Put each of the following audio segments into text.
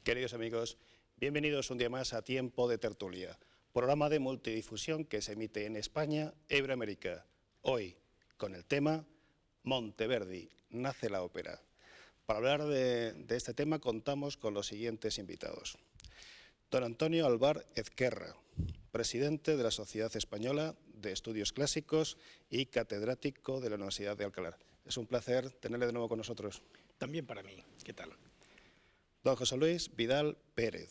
Queridos amigos, bienvenidos un día más a Tiempo de Tertulia, programa de multidifusión que se emite en España e Iberoamérica. Hoy, con el tema Monteverdi, nace la ópera. Para hablar de este tema contamos con los siguientes invitados. Don Antonio Alvar Ezquerra, presidente de la Sociedad Española de Estudios Clásicos y catedrático de la Universidad de Alcalá. Es un placer tenerle de nuevo con nosotros. También para mí. ¿Qué tal? Don José Luis Vidal Pérez,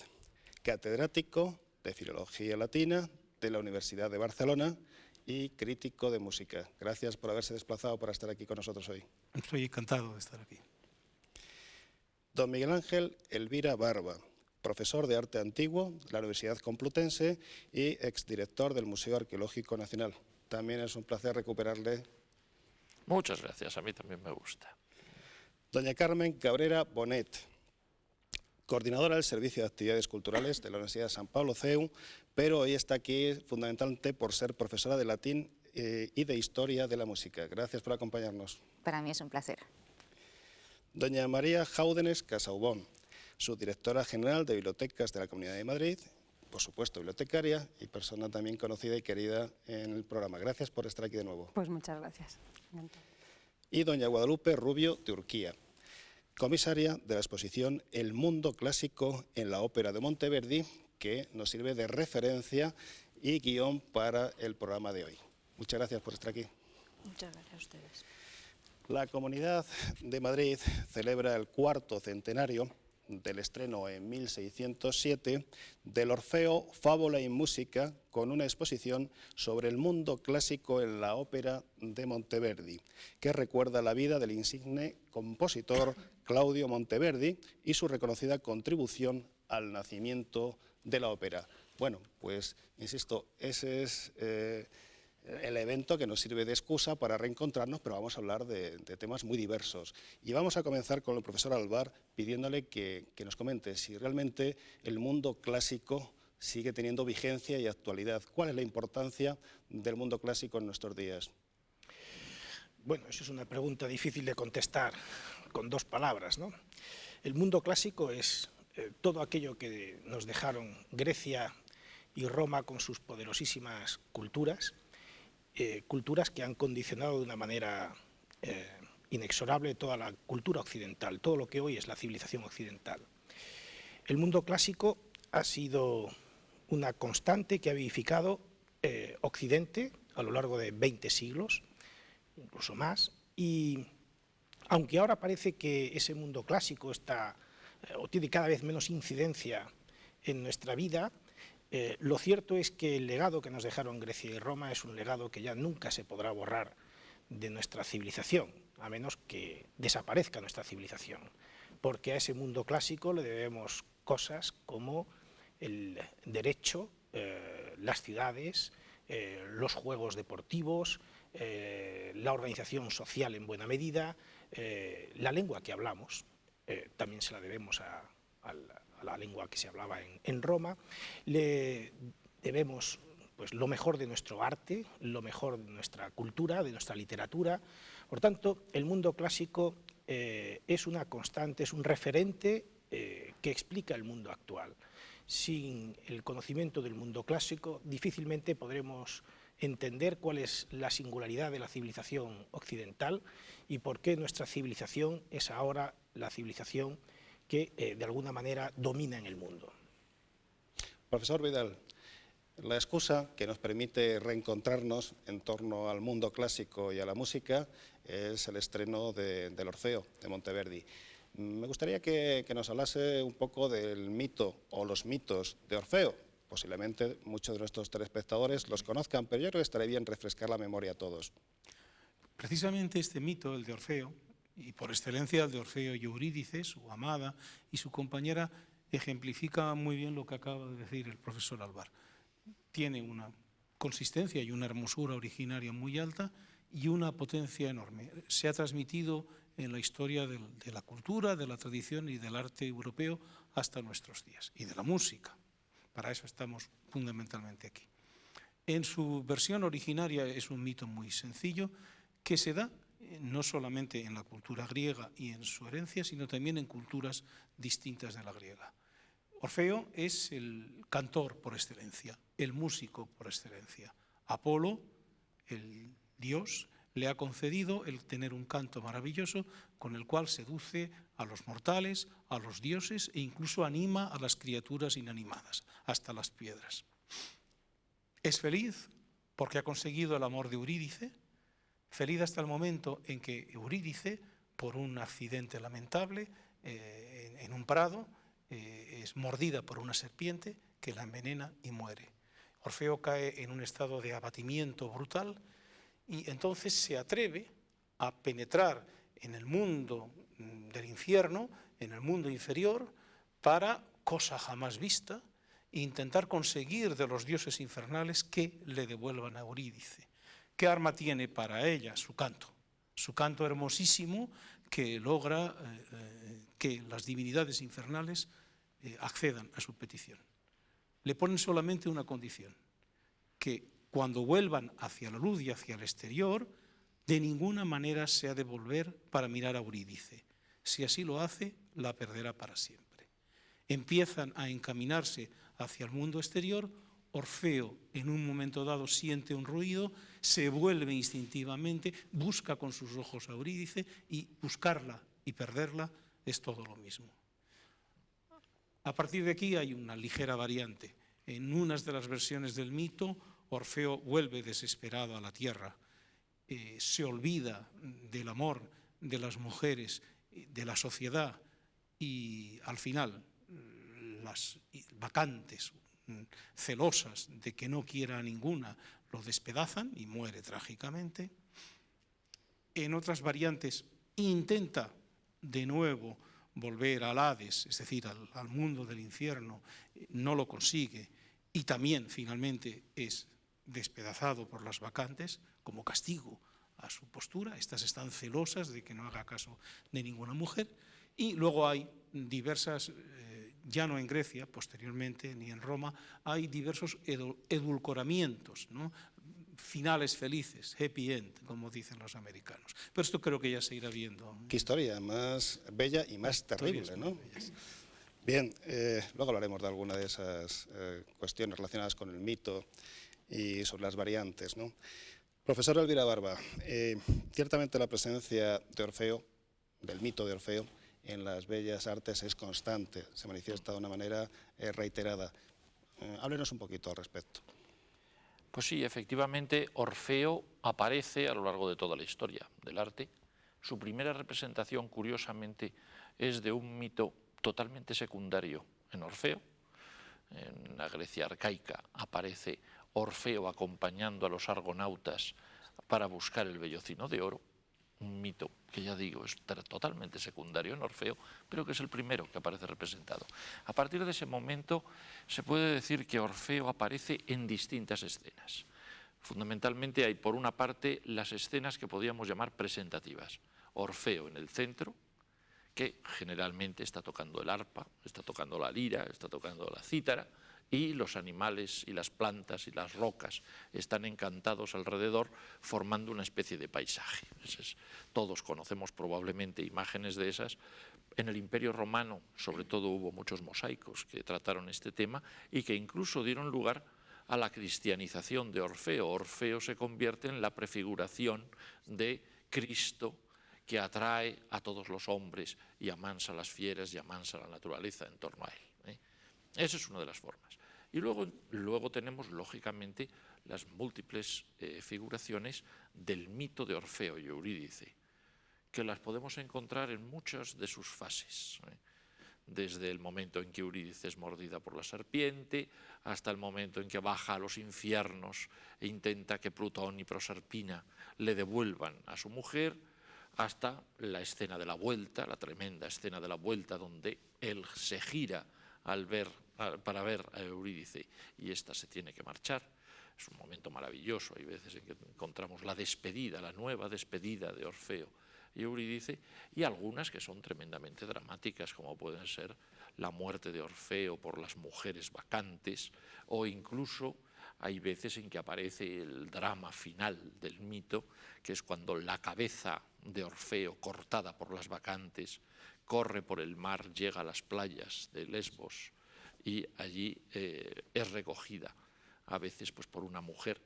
catedrático de Filología Latina de la Universidad de Barcelona y crítico de música. Gracias por haberse desplazado para estar aquí con nosotros hoy. Estoy encantado de estar aquí. Don Miguel Ángel Elvira Barba, profesor de Arte Antiguo de la Universidad Complutense y exdirector del Museo Arqueológico Nacional. También es un placer recuperarle. Muchas gracias, a mí también me gusta. Doña Carmen Cabrera Bonet, coordinadora del Servicio de Actividades Culturales de la Universidad de San Pablo CEU, pero hoy está aquí fundamentalmente por ser profesora de latín y de historia de la música. Gracias por acompañarnos. Para mí es un placer. Doña María Jáudenes Casaubón, subdirectora general de Bibliotecas de la Comunidad de Madrid, por supuesto bibliotecaria y persona también conocida y querida en el programa. Gracias por estar aquí de nuevo. Pues muchas gracias. Y doña Guadalupe Rubio de Urquía, comisaria de la exposición El Mundo Clásico en la Ópera de Monteverdi, que nos sirve de referencia y guión para el programa de hoy. Muchas gracias por estar aquí. Muchas gracias a ustedes. La Comunidad de Madrid celebra el 4º centenario del estreno en 1607 del Orfeo, Fábula y Música, con una exposición sobre el mundo clásico en la ópera de Monteverdi, que recuerda la vida del insigne compositor Claudio Monteverdi y su reconocida contribución al nacimiento de la ópera. Bueno, pues, insisto, ese es el evento que nos sirve de excusa para reencontrarnos, pero vamos a hablar de temas muy diversos. Y vamos a comenzar con el profesor Alvar pidiéndole que nos comente si realmente el mundo clásico sigue teniendo vigencia y actualidad. ¿Cuál es la importancia del mundo clásico en nuestros días? Bueno, eso es una pregunta difícil de contestar con dos palabras, ¿no? El mundo clásico es todo aquello que nos dejaron Grecia y Roma con sus poderosísimas culturas, culturas que han condicionado de una manera inexorable toda la cultura occidental, todo lo que hoy es la civilización occidental. El mundo clásico ha sido una constante que ha vivificado Occidente a lo largo de 20 siglos, incluso más, y aunque ahora parece que ese mundo clásico está o tiene cada vez menos incidencia en nuestra vida, lo cierto es que el legado que nos dejaron Grecia y Roma es un legado que ya nunca se podrá borrar de nuestra civilización, a menos que desaparezca nuestra civilización, porque a ese mundo clásico le debemos cosas como el derecho, las ciudades, los juegos deportivos, la organización social en buena medida, la lengua que hablamos, también se la debemos a la lengua que se hablaba en Roma. Le debemos pues lo mejor de nuestro arte, lo mejor de nuestra cultura, de nuestra literatura. Por tanto, el mundo clásico es una constante, es un referente que explica el mundo actual. Sin el conocimiento del mundo clásico, difícilmente podremos entender cuál es la singularidad de la civilización occidental y por qué nuestra civilización es ahora la civilización que de alguna manera domina en el mundo. Profesor Vidal, la excusa que nos permite reencontrarnos en torno al mundo clásico y a la música es el estreno del Orfeo de Monteverdi. Me gustaría que nos hablase un poco del mito o los mitos de Orfeo. Posiblemente muchos de nuestros telespectadores los conozcan, pero yo creo que estaría bien refrescar la memoria a todos. Precisamente este mito, el de Orfeo, y por excelencia el de Orfeo y Eurídice, su amada y su compañera, ejemplifica muy bien lo que acaba de decir el profesor Alvar. Tiene una consistencia y una hermosura originaria muy alta y una potencia enorme. Se ha transmitido en la historia de la cultura, de la tradición y del arte europeo hasta nuestros días, y de la música. Para eso estamos fundamentalmente aquí. En su versión originaria es un mito muy sencillo que se da no solamente en la cultura griega y en su herencia, sino también en culturas distintas de la griega. Orfeo es el cantor por excelencia, el músico por excelencia. Apolo, el dios, le ha concedido el tener un canto maravilloso con el cual seduce a los mortales, a los dioses e incluso anima a las criaturas inanimadas, hasta las piedras. Es feliz porque ha conseguido el amor de Eurídice, feliz hasta el momento en que Eurídice, por un accidente lamentable en un prado, es mordida por una serpiente que la envenena y muere. Orfeo cae en un estado de abatimiento brutal y entonces se atreve a penetrar en el mundo del infierno, en el mundo inferior, para, cosa jamás vista, intentar conseguir de los dioses infernales que le devuelvan a Eurídice. ¿Qué arma tiene para ella? Su canto hermosísimo que logra que las divinidades infernales accedan a su petición. Le ponen solamente una condición, que cuando vuelvan hacia la luz y hacia el exterior, de ninguna manera se ha de volver para mirar a Eurídice. Si así lo hace, la perderá para siempre. Empiezan a encaminarse hacia el mundo exterior. Orfeo, en un momento dado, siente un ruido, se vuelve instintivamente, busca con sus ojos a Eurídice y buscarla y perderla es todo lo mismo. A partir de aquí hay una ligera variante. En unas de las versiones del mito, Orfeo vuelve desesperado a la tierra, se olvida del amor de las mujeres, de la sociedad y al final las bacantes, celosas de que no quiera a ninguna, lo despedazan y muere trágicamente. En otras variantes intenta de nuevo volver al Hades, es decir, al mundo del infierno, no lo consigue y también finalmente es despedazado por las bacantes como castigo a su postura. Estas están celosas de que no haga caso de ninguna mujer. Y luego hay diversas, ya no en Grecia, posteriormente, ni en Roma, hay diversos edulcoramientos, ¿no? Finales felices, happy end, como dicen los americanos. Pero esto creo que ya se irá viendo. Qué historia más bella y más terrible, ¿no? Bien, luego hablaremos de alguna de esas cuestiones relacionadas con el mito y sobre las variantes, ¿no? Profesora Elvira Barba, ciertamente la presencia de Orfeo, del mito de Orfeo, en las bellas artes es constante, se manifiesta de una manera reiterada. Háblenos un poquito al respecto. Pues sí, efectivamente, Orfeo aparece a lo largo de toda la historia del arte. Su primera representación, curiosamente, es de un mito totalmente secundario en Orfeo. En la Grecia arcaica aparece Orfeo acompañando a los argonautas para buscar el vellocino de oro, un mito que ya digo es totalmente secundario en Orfeo, pero que es el primero que aparece representado. A partir de ese momento se puede decir que Orfeo aparece en distintas escenas. Fundamentalmente hay por una parte las escenas que podríamos llamar presentativas. Orfeo en el centro, que generalmente está tocando el arpa, está tocando la lira, está tocando la cítara, y los animales y las plantas y las rocas están encantados alrededor, formando una especie de paisaje. Todos conocemos probablemente imágenes de esas. En el Imperio Romano, sobre todo, hubo muchos mosaicos que trataron este tema y que incluso dieron lugar a la cristianización de Orfeo. Orfeo se convierte en la prefiguración de Cristo, que atrae a todos los hombres y amansa a las fieras y amansa a la naturaleza en torno a él. Esa es una de las formas. Y luego tenemos, lógicamente, las múltiples figuraciones del mito de Orfeo y Eurídice, que las podemos encontrar en muchas de sus fases. Desde el momento en que Eurídice es mordida por la serpiente, hasta el momento en que baja a los infiernos e intenta que Plutón y Proserpina le devuelvan a su mujer, hasta la escena de la vuelta, la tremenda escena de la vuelta, donde él se gira para ver a Eurídice y ésta se tiene que marchar. Es un momento maravilloso, hay veces en que encontramos la despedida, la nueva despedida de Orfeo y Eurídice, y algunas que son tremendamente dramáticas, como pueden ser la muerte de Orfeo por las mujeres bacantes, o incluso hay veces en que aparece el drama final del mito, que es cuando la cabeza de Orfeo, cortada por las bacantes, corre por el mar, llega a las playas de Lesbos, y allí es recogida a veces pues, por una mujer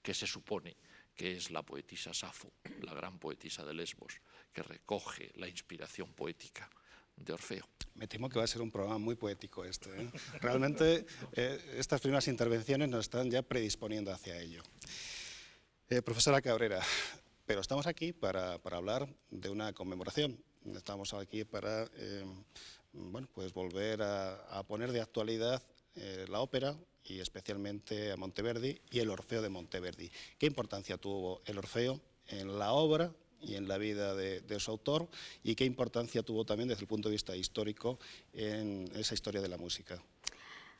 que se supone que es la poetisa Safo, la gran poetisa de Lesbos, que recoge la inspiración poética de Orfeo. Me temo que va a ser un programa muy poético este, ¿eh? Realmente estas primeras intervenciones nos están ya predisponiendo hacia ello. Profesora Cabrera, pero estamos aquí para hablar de una conmemoración. Estamos aquí para bueno, pues volver a poner de actualidad la ópera y especialmente a Monteverdi y el Orfeo de Monteverdi. ¿Qué importancia tuvo el Orfeo en la obra y en la vida de su autor, y qué importancia tuvo también desde el punto de vista histórico en esa historia de la música?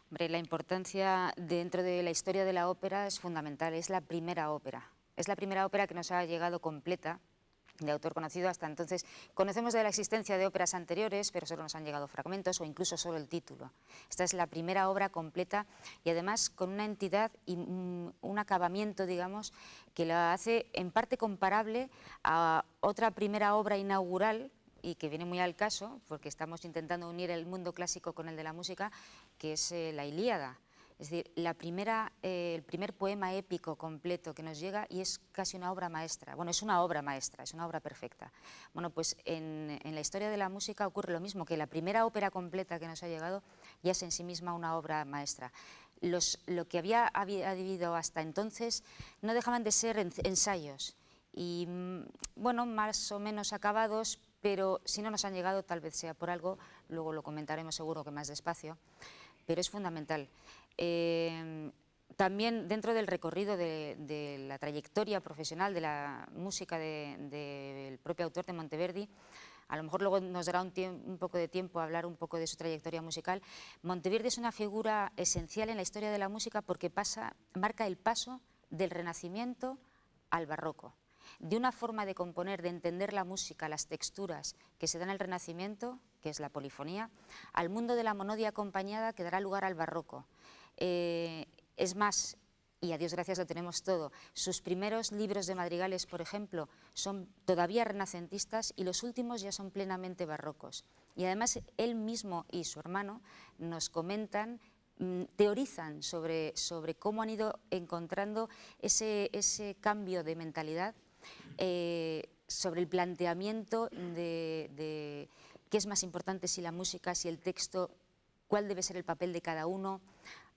Hombre, la importancia dentro de la historia de la ópera es fundamental, es la primera ópera. Es la primera ópera que nos ha llegado completa, de autor conocido. Hasta entonces conocemos de la existencia de óperas anteriores, pero solo nos han llegado fragmentos o incluso solo el título. Esta es la primera obra completa y además con una entidad y un acabamiento, digamos, que la hace en parte comparable a otra primera obra inaugural y que viene muy al caso, porque estamos intentando unir el mundo clásico con el de la música, que es la Ilíada. Es decir, el primer poema épico completo que nos llega y es casi una obra maestra. Bueno, es una obra maestra, es una obra perfecta. Bueno, pues en la historia de la música ocurre lo mismo, que la primera ópera completa que nos ha llegado ya es en sí misma una obra maestra. Lo que había habido hasta entonces no dejaban de ser ensayos y, bueno, más o menos acabados, pero si no nos han llegado tal vez sea por algo, luego lo comentaremos seguro que más despacio, pero es fundamental. También dentro del recorrido de la trayectoria profesional de la música del propio autor de Monteverdi, a lo mejor luego nos dará un poco de tiempo a hablar un poco de su trayectoria musical. Monteverdi es una figura esencial en la historia de la música porque marca el paso del Renacimiento al Barroco. De una forma de componer, de entender la música, las texturas que se dan en el Renacimiento, que es la polifonía, al mundo de la monodia acompañada que dará lugar al Barroco. Es más, y a Dios gracias lo tenemos todo, sus primeros libros de madrigales, por ejemplo, son todavía renacentistas y los últimos ya son plenamente barrocos. Y además él mismo y su hermano nos comentan, teorizan sobre cómo han ido encontrando ese cambio de mentalidad, sobre el planteamiento de qué es más importante, si la música, si el texto, cuál debe ser el papel de cada uno.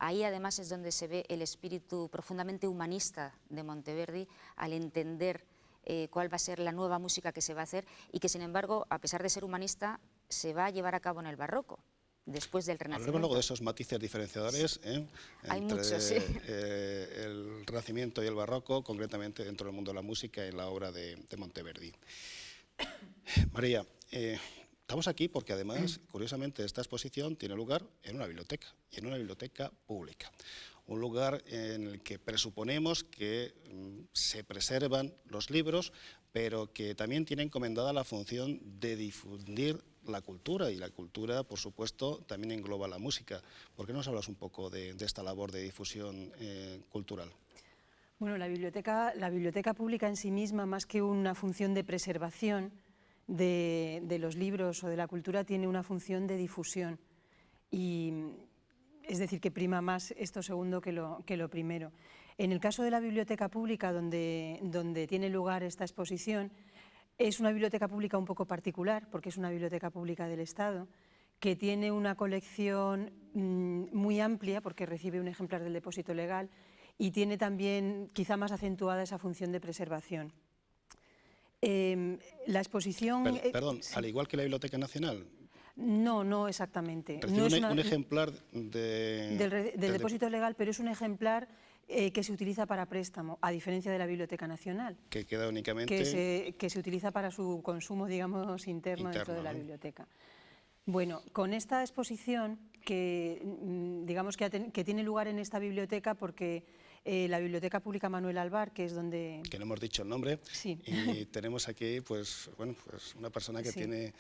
Ahí además es donde se ve el espíritu profundamente humanista de Monteverdi al entender cuál va a ser la nueva música que se va a hacer y que sin embargo, a pesar de ser humanista, se va a llevar a cabo en el Barroco, después del Renacimiento. Hablemos luego de esos matices diferenciadores Hay entre muchos, sí. El Renacimiento y el Barroco, concretamente dentro del mundo de la música y en la obra de Monteverdi. María, estamos aquí porque además, curiosamente, esta exposición tiene lugar en una biblioteca, y en una biblioteca pública. Un lugar en el que presuponemos que se preservan los libros, pero que también tiene encomendada la función de difundir la cultura, y la cultura, por supuesto, también engloba la música. ¿Por qué nos hablas un poco de esta labor de difusión cultural? Bueno, la biblioteca pública en sí misma, más que una función de preservación de los libros o de la cultura, tiene una función de difusión. Y es decir, que prima más esto segundo que lo primero. En el caso de la biblioteca pública, donde tiene lugar esta exposición, es una biblioteca pública un poco particular, porque es una biblioteca pública del Estado, que tiene una colección muy amplia, porque recibe un ejemplar del depósito legal, y tiene también quizá más acentuada esa función de preservación. La exposición... Perdón, sí. al igual que la Biblioteca Nacional. No exactamente. Recibe No es un ejemplar del depósito legal, pero es un ejemplar que se utiliza para préstamo, a diferencia de la Biblioteca Nacional, que queda únicamente... que se utiliza para su consumo, digamos, interno dentro de la biblioteca. Bueno, con esta exposición, que digamos que tiene lugar en esta biblioteca porque la Biblioteca Pública Manuel Alvar, que es donde... Que no hemos dicho el nombre, sí. Y tenemos aquí pues una persona que sí. Tiene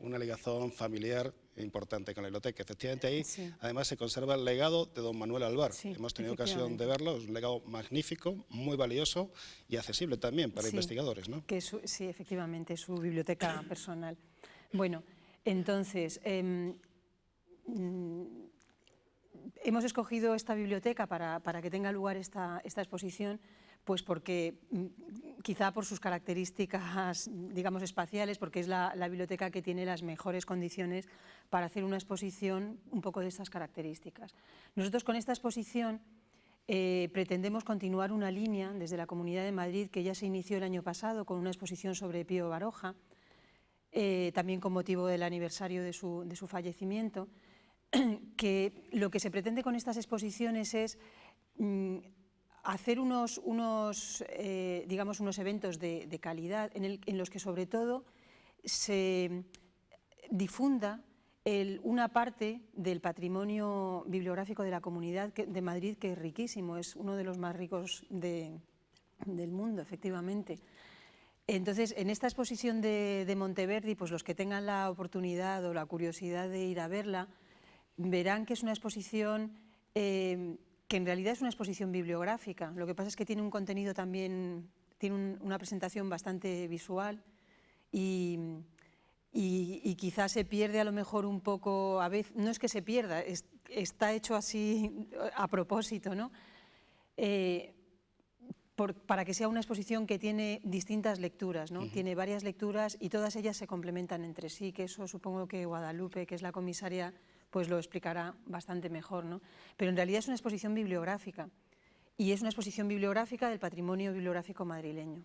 una ligazón familiar importante con la biblioteca. Efectivamente ahí sí. Además se conserva el legado de don Manuel Alvar. Sí, hemos tenido ocasión de verlo, es un legado magnífico, muy valioso y accesible también para investigadores, ¿no? Sí, efectivamente, es su biblioteca personal. Bueno, entonces, hemos escogido esta biblioteca para que tenga lugar esta exposición, pues porque quizá por sus características, digamos, espaciales, porque es la biblioteca que tiene las mejores condiciones para hacer una exposición un poco de estas características. Nosotros con esta exposición pretendemos continuar una línea desde la Comunidad de Madrid que ya se inició el año pasado con una exposición sobre Pío Baroja, también con motivo del aniversario de su fallecimiento, que lo que se pretende con estas exposiciones es hacer unos eventos de calidad en los que sobre todo se difunda una parte del patrimonio bibliográfico de la Comunidad de Madrid, que es riquísimo, es uno de los más ricos del mundo, efectivamente. Entonces, en esta exposición de Monteverdi, pues los que tengan la oportunidad o la curiosidad de ir a verla, verán que es una exposición que en realidad es una exposición bibliográfica. Lo que pasa es que tiene un contenido también, tiene una presentación bastante visual y quizás se pierde a lo mejor un poco, a veces, no es que se pierda, está hecho así a propósito, ¿no? Para que sea una exposición que tiene distintas lecturas, ¿no? Tiene varias lecturas y todas ellas se complementan entre sí, que eso supongo que Guadalupe, que es la comisaria, pues lo explicará bastante mejor, ¿no? Pero en realidad es una exposición bibliográfica y es una exposición bibliográfica del patrimonio bibliográfico madrileño,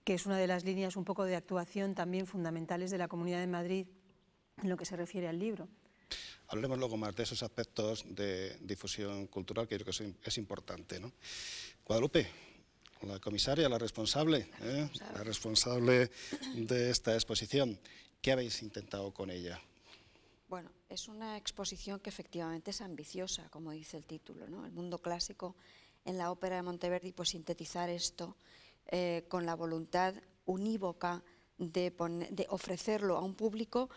que es una de las líneas un poco de actuación también fundamentales de la Comunidad de Madrid en lo que se refiere al libro. Hablaremos luego más de esos aspectos de difusión cultural, que yo creo que es importante, ¿no? Guadalupe, la comisaria, la responsable de esta exposición, ¿qué habéis intentado con ella? Bueno, es una exposición que efectivamente es ambiciosa, como dice el título, ¿no? El mundo clásico en la ópera de Monteverdi, pues sintetizar esto con la voluntad unívoca de ofrecerlo a un público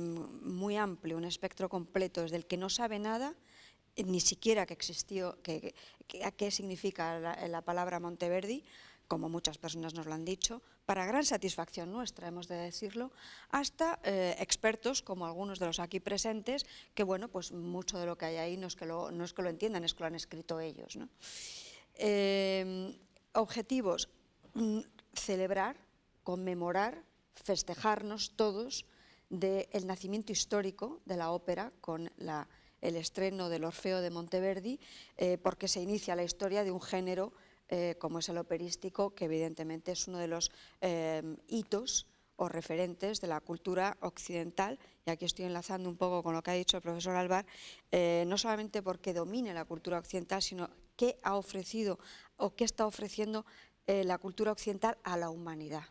muy amplio, un espectro completo, desde el que no sabe nada, ni siquiera que existió, qué significa la palabra Monteverdi, como muchas personas nos lo han dicho, para gran satisfacción nuestra, hemos de decirlo, hasta expertos, como algunos de los aquí presentes, que bueno, pues mucho de lo que hay ahí no es que lo entiendan, es que lo han escrito ellos, ¿no? Objetivos: celebrar, conmemorar, festejarnos todos del nacimiento histórico de la ópera con el estreno del Orfeo de Monteverdi, porque se inicia la historia de un género como es el operístico, que evidentemente es uno de los hitos o referentes de la cultura occidental, y aquí estoy enlazando un poco con lo que ha dicho el profesor Alvar, no solamente porque domine la cultura occidental, sino qué ha ofrecido o qué está ofreciendo la cultura occidental a la humanidad.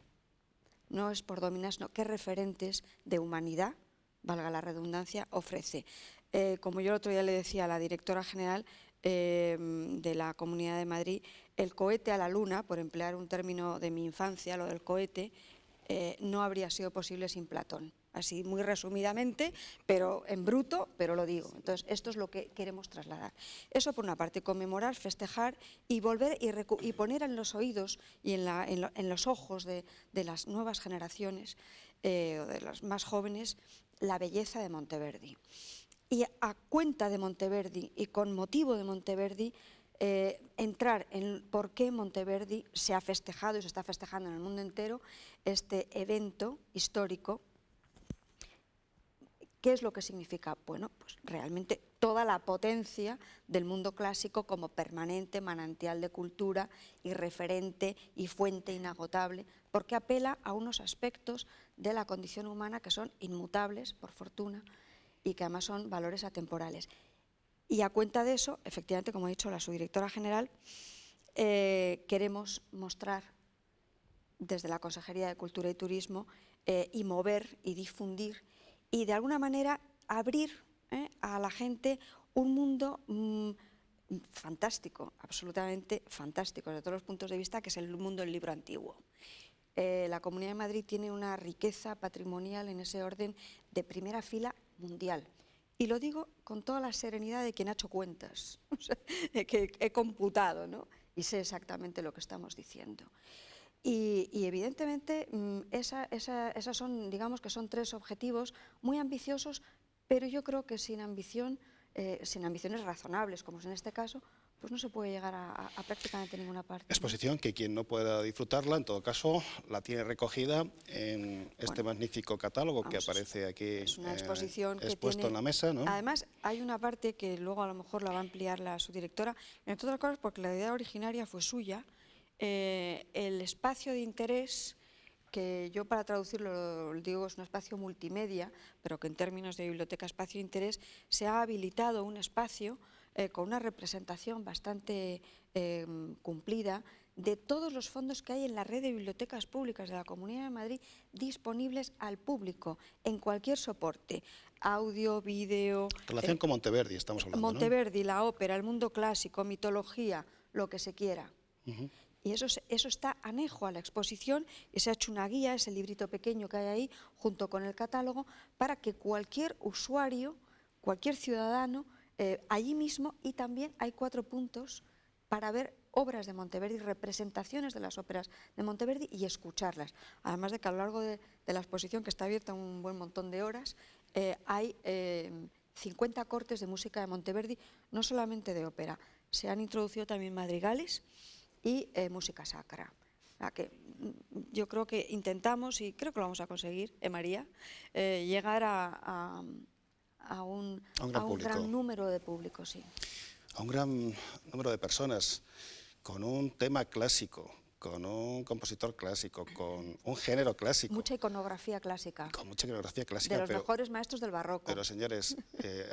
No es por dominar, sino qué referentes de humanidad, valga la redundancia, ofrece. Como yo el otro día le decía a la directora general de la Comunidad de Madrid, el cohete a la luna, por emplear un término de mi infancia, lo del cohete, no habría sido posible sin Platón. Así muy resumidamente, pero en bruto, pero lo digo. Entonces, esto es lo que queremos trasladar. Eso por una parte, conmemorar, festejar y volver y poner en los oídos y en los ojos de las nuevas generaciones o de las más jóvenes la belleza de Monteverdi. Y a cuenta de Monteverdi y con motivo de Monteverdi, entrar en por qué Monteverdi se ha festejado y se está festejando en el mundo entero este evento histórico. ¿Qué es lo que significa? Bueno, pues realmente toda la potencia del mundo clásico como permanente manantial de cultura y referente y fuente inagotable, porque apela a unos aspectos de la condición humana que son inmutables, por fortuna, y que además son valores atemporales. Y a cuenta de eso, efectivamente, como ha dicho la subdirectora general, queremos mostrar desde la Consejería de Cultura y Turismo y mover y difundir y de alguna manera abrir a la gente un mundo fantástico, absolutamente fantástico desde todos los puntos de vista, que es el mundo del libro antiguo. La Comunidad de Madrid tiene una riqueza patrimonial en ese orden de primera fila mundial. Y lo digo con toda la serenidad de quien ha hecho cuentas, o sea, que he computado, ¿no? Y sé exactamente lo que estamos diciendo. Y evidentemente esas son, digamos que son tres objetivos muy ambiciosos, pero yo creo que sin ambición sin ambiciones razonables, como es en este caso, pues no se puede llegar a prácticamente ninguna parte. Exposición que quien no pueda disfrutarla, en todo caso, la tiene recogida en este magnífico catálogo que aparece aquí es una exposición que expuesto tiene, en la mesa, ¿no? Además, hay una parte que luego a lo mejor la va a ampliar la subdirectora, entre otras cosas porque la idea originaria fue suya, el espacio de interés, que yo para traducirlo digo es un espacio multimedia, pero que en términos de biblioteca espacio de interés se ha habilitado un espacio con una representación bastante cumplida de todos los fondos que hay en la red de bibliotecas públicas de la Comunidad de Madrid disponibles al público en cualquier soporte, audio, vídeo. Relación con Monteverdi estamos hablando, Monteverdi, la ópera, el mundo clásico, mitología, lo que se quiera. Y eso está anejo a la exposición y se ha hecho una guía, ese librito pequeño que hay ahí, junto con el catálogo, para que cualquier usuario, cualquier ciudadano, allí mismo, y también hay 4 puntos para ver obras de Monteverdi, representaciones de las óperas de Monteverdi y escucharlas. Además de que a lo largo de la exposición, que está abierta un buen montón de horas, hay 50 cortes de música de Monteverdi, no solamente de ópera, se han introducido también madrigales y música sacra. Que yo creo que intentamos, y creo que lo vamos a conseguir, María, llegar a un gran número de público, sí. A un gran número de personas, con un tema clásico, con un compositor clásico, con un género clásico. Mucha iconografía clásica. Con mucha iconografía clásica. De los mejores maestros del barroco. Pero señores,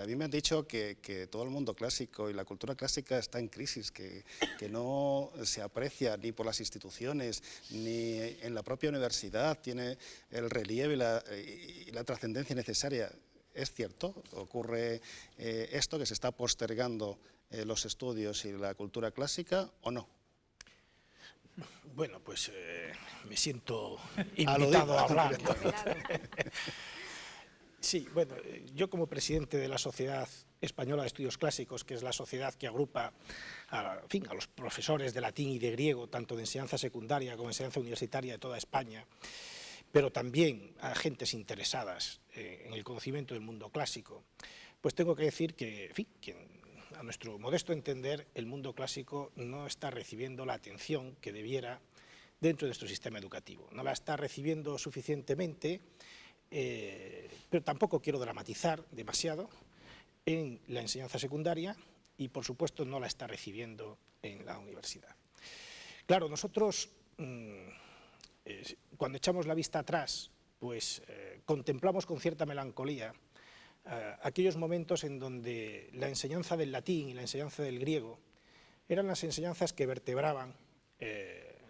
a mí me han dicho que todo el mundo clásico y la cultura clásica está en crisis, que no se aprecia ni por las instituciones, ni en la propia universidad tiene el relieve y la trascendencia necesaria. ¿Es cierto? ¿Ocurre esto, que se está postergando los estudios y la cultura clásica, o no? Bueno, pues me siento invitado a hablar. Sí, bueno, yo como presidente de la Sociedad Española de Estudios Clásicos, que es la sociedad que agrupa a los profesores de latín y de griego, tanto de enseñanza secundaria como de enseñanza universitaria de toda España, pero también a gentes interesadas en el conocimiento del mundo clásico, pues tengo que decir que, en fin, a nuestro modesto entender, el mundo clásico no está recibiendo la atención que debiera dentro de nuestro sistema educativo. No la está recibiendo suficientemente, pero tampoco quiero dramatizar demasiado en la enseñanza secundaria y, por supuesto, no la está recibiendo en la universidad. Claro, nosotros, cuando echamos la vista atrás, pues contemplamos con cierta melancolía aquellos momentos en donde la enseñanza del latín y la enseñanza del griego eran las enseñanzas que vertebraban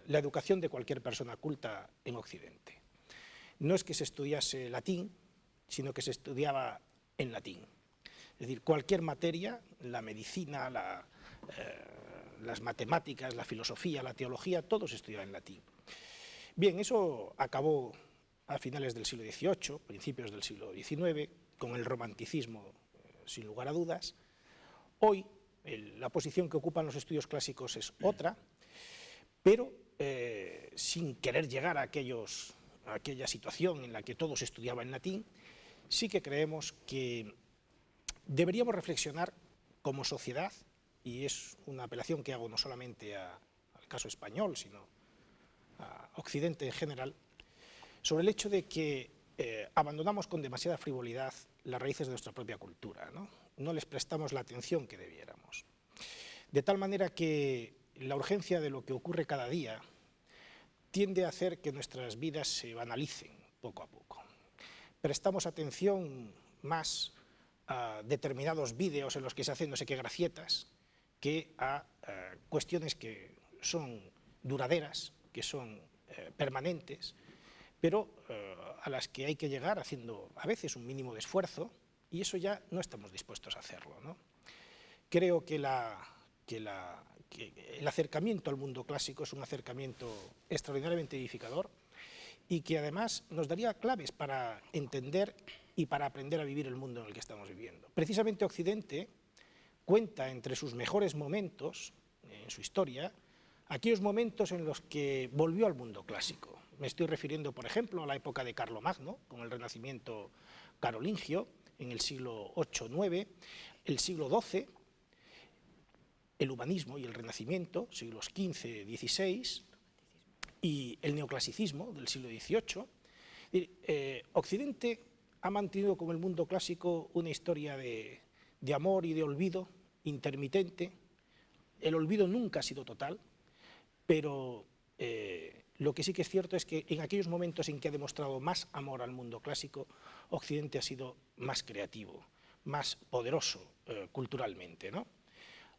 la educación de cualquier persona culta en Occidente. No es que se estudiase latín, sino que se estudiaba en latín. Es decir, cualquier materia, la medicina, las matemáticas, la filosofía, la teología, todo se estudiaba en latín. Bien, eso acabó a finales del siglo XVIII, principios del siglo XIX, con el romanticismo, sin lugar a dudas. Hoy, la posición que ocupan los estudios clásicos es otra, pero sin querer llegar a aquella situación en la que todo se estudiaba en latín, sí que creemos que deberíamos reflexionar como sociedad, y es una apelación que hago no solamente al caso español, sino a Occidente en general, sobre el hecho de que abandonamos con demasiada frivolidad las raíces de nuestra propia cultura, ¿no? No les prestamos la atención que debiéramos. De tal manera que la urgencia de lo que ocurre cada día tiende a hacer que nuestras vidas se banalicen poco a poco. Prestamos atención más a determinados vídeos en los que se hacen no sé qué gracietas que a cuestiones que son duraderas, que son permanentes, pero a las que hay que llegar haciendo a veces un mínimo de esfuerzo, y eso ya no estamos dispuestos a hacerlo, ¿no? Creo que el acercamiento al mundo clásico es un acercamiento extraordinariamente edificador y que además nos daría claves para entender y para aprender a vivir el mundo en el que estamos viviendo. Precisamente Occidente cuenta entre sus mejores momentos en su historia aquellos momentos en los que volvió al mundo clásico. Me estoy refiriendo, por ejemplo, a la época de Carlomagno, con el Renacimiento carolingio, en el siglo VIII, IX, el siglo XII, el humanismo y el renacimiento, siglos XV, XVI, y el neoclasicismo del siglo XVIII. Occidente ha mantenido con el mundo clásico una historia de amor y de olvido intermitente. El olvido nunca ha sido total, pero lo que sí que es cierto es que en aquellos momentos en que ha demostrado más amor al mundo clásico, Occidente ha sido más creativo, más poderoso culturalmente, ¿no?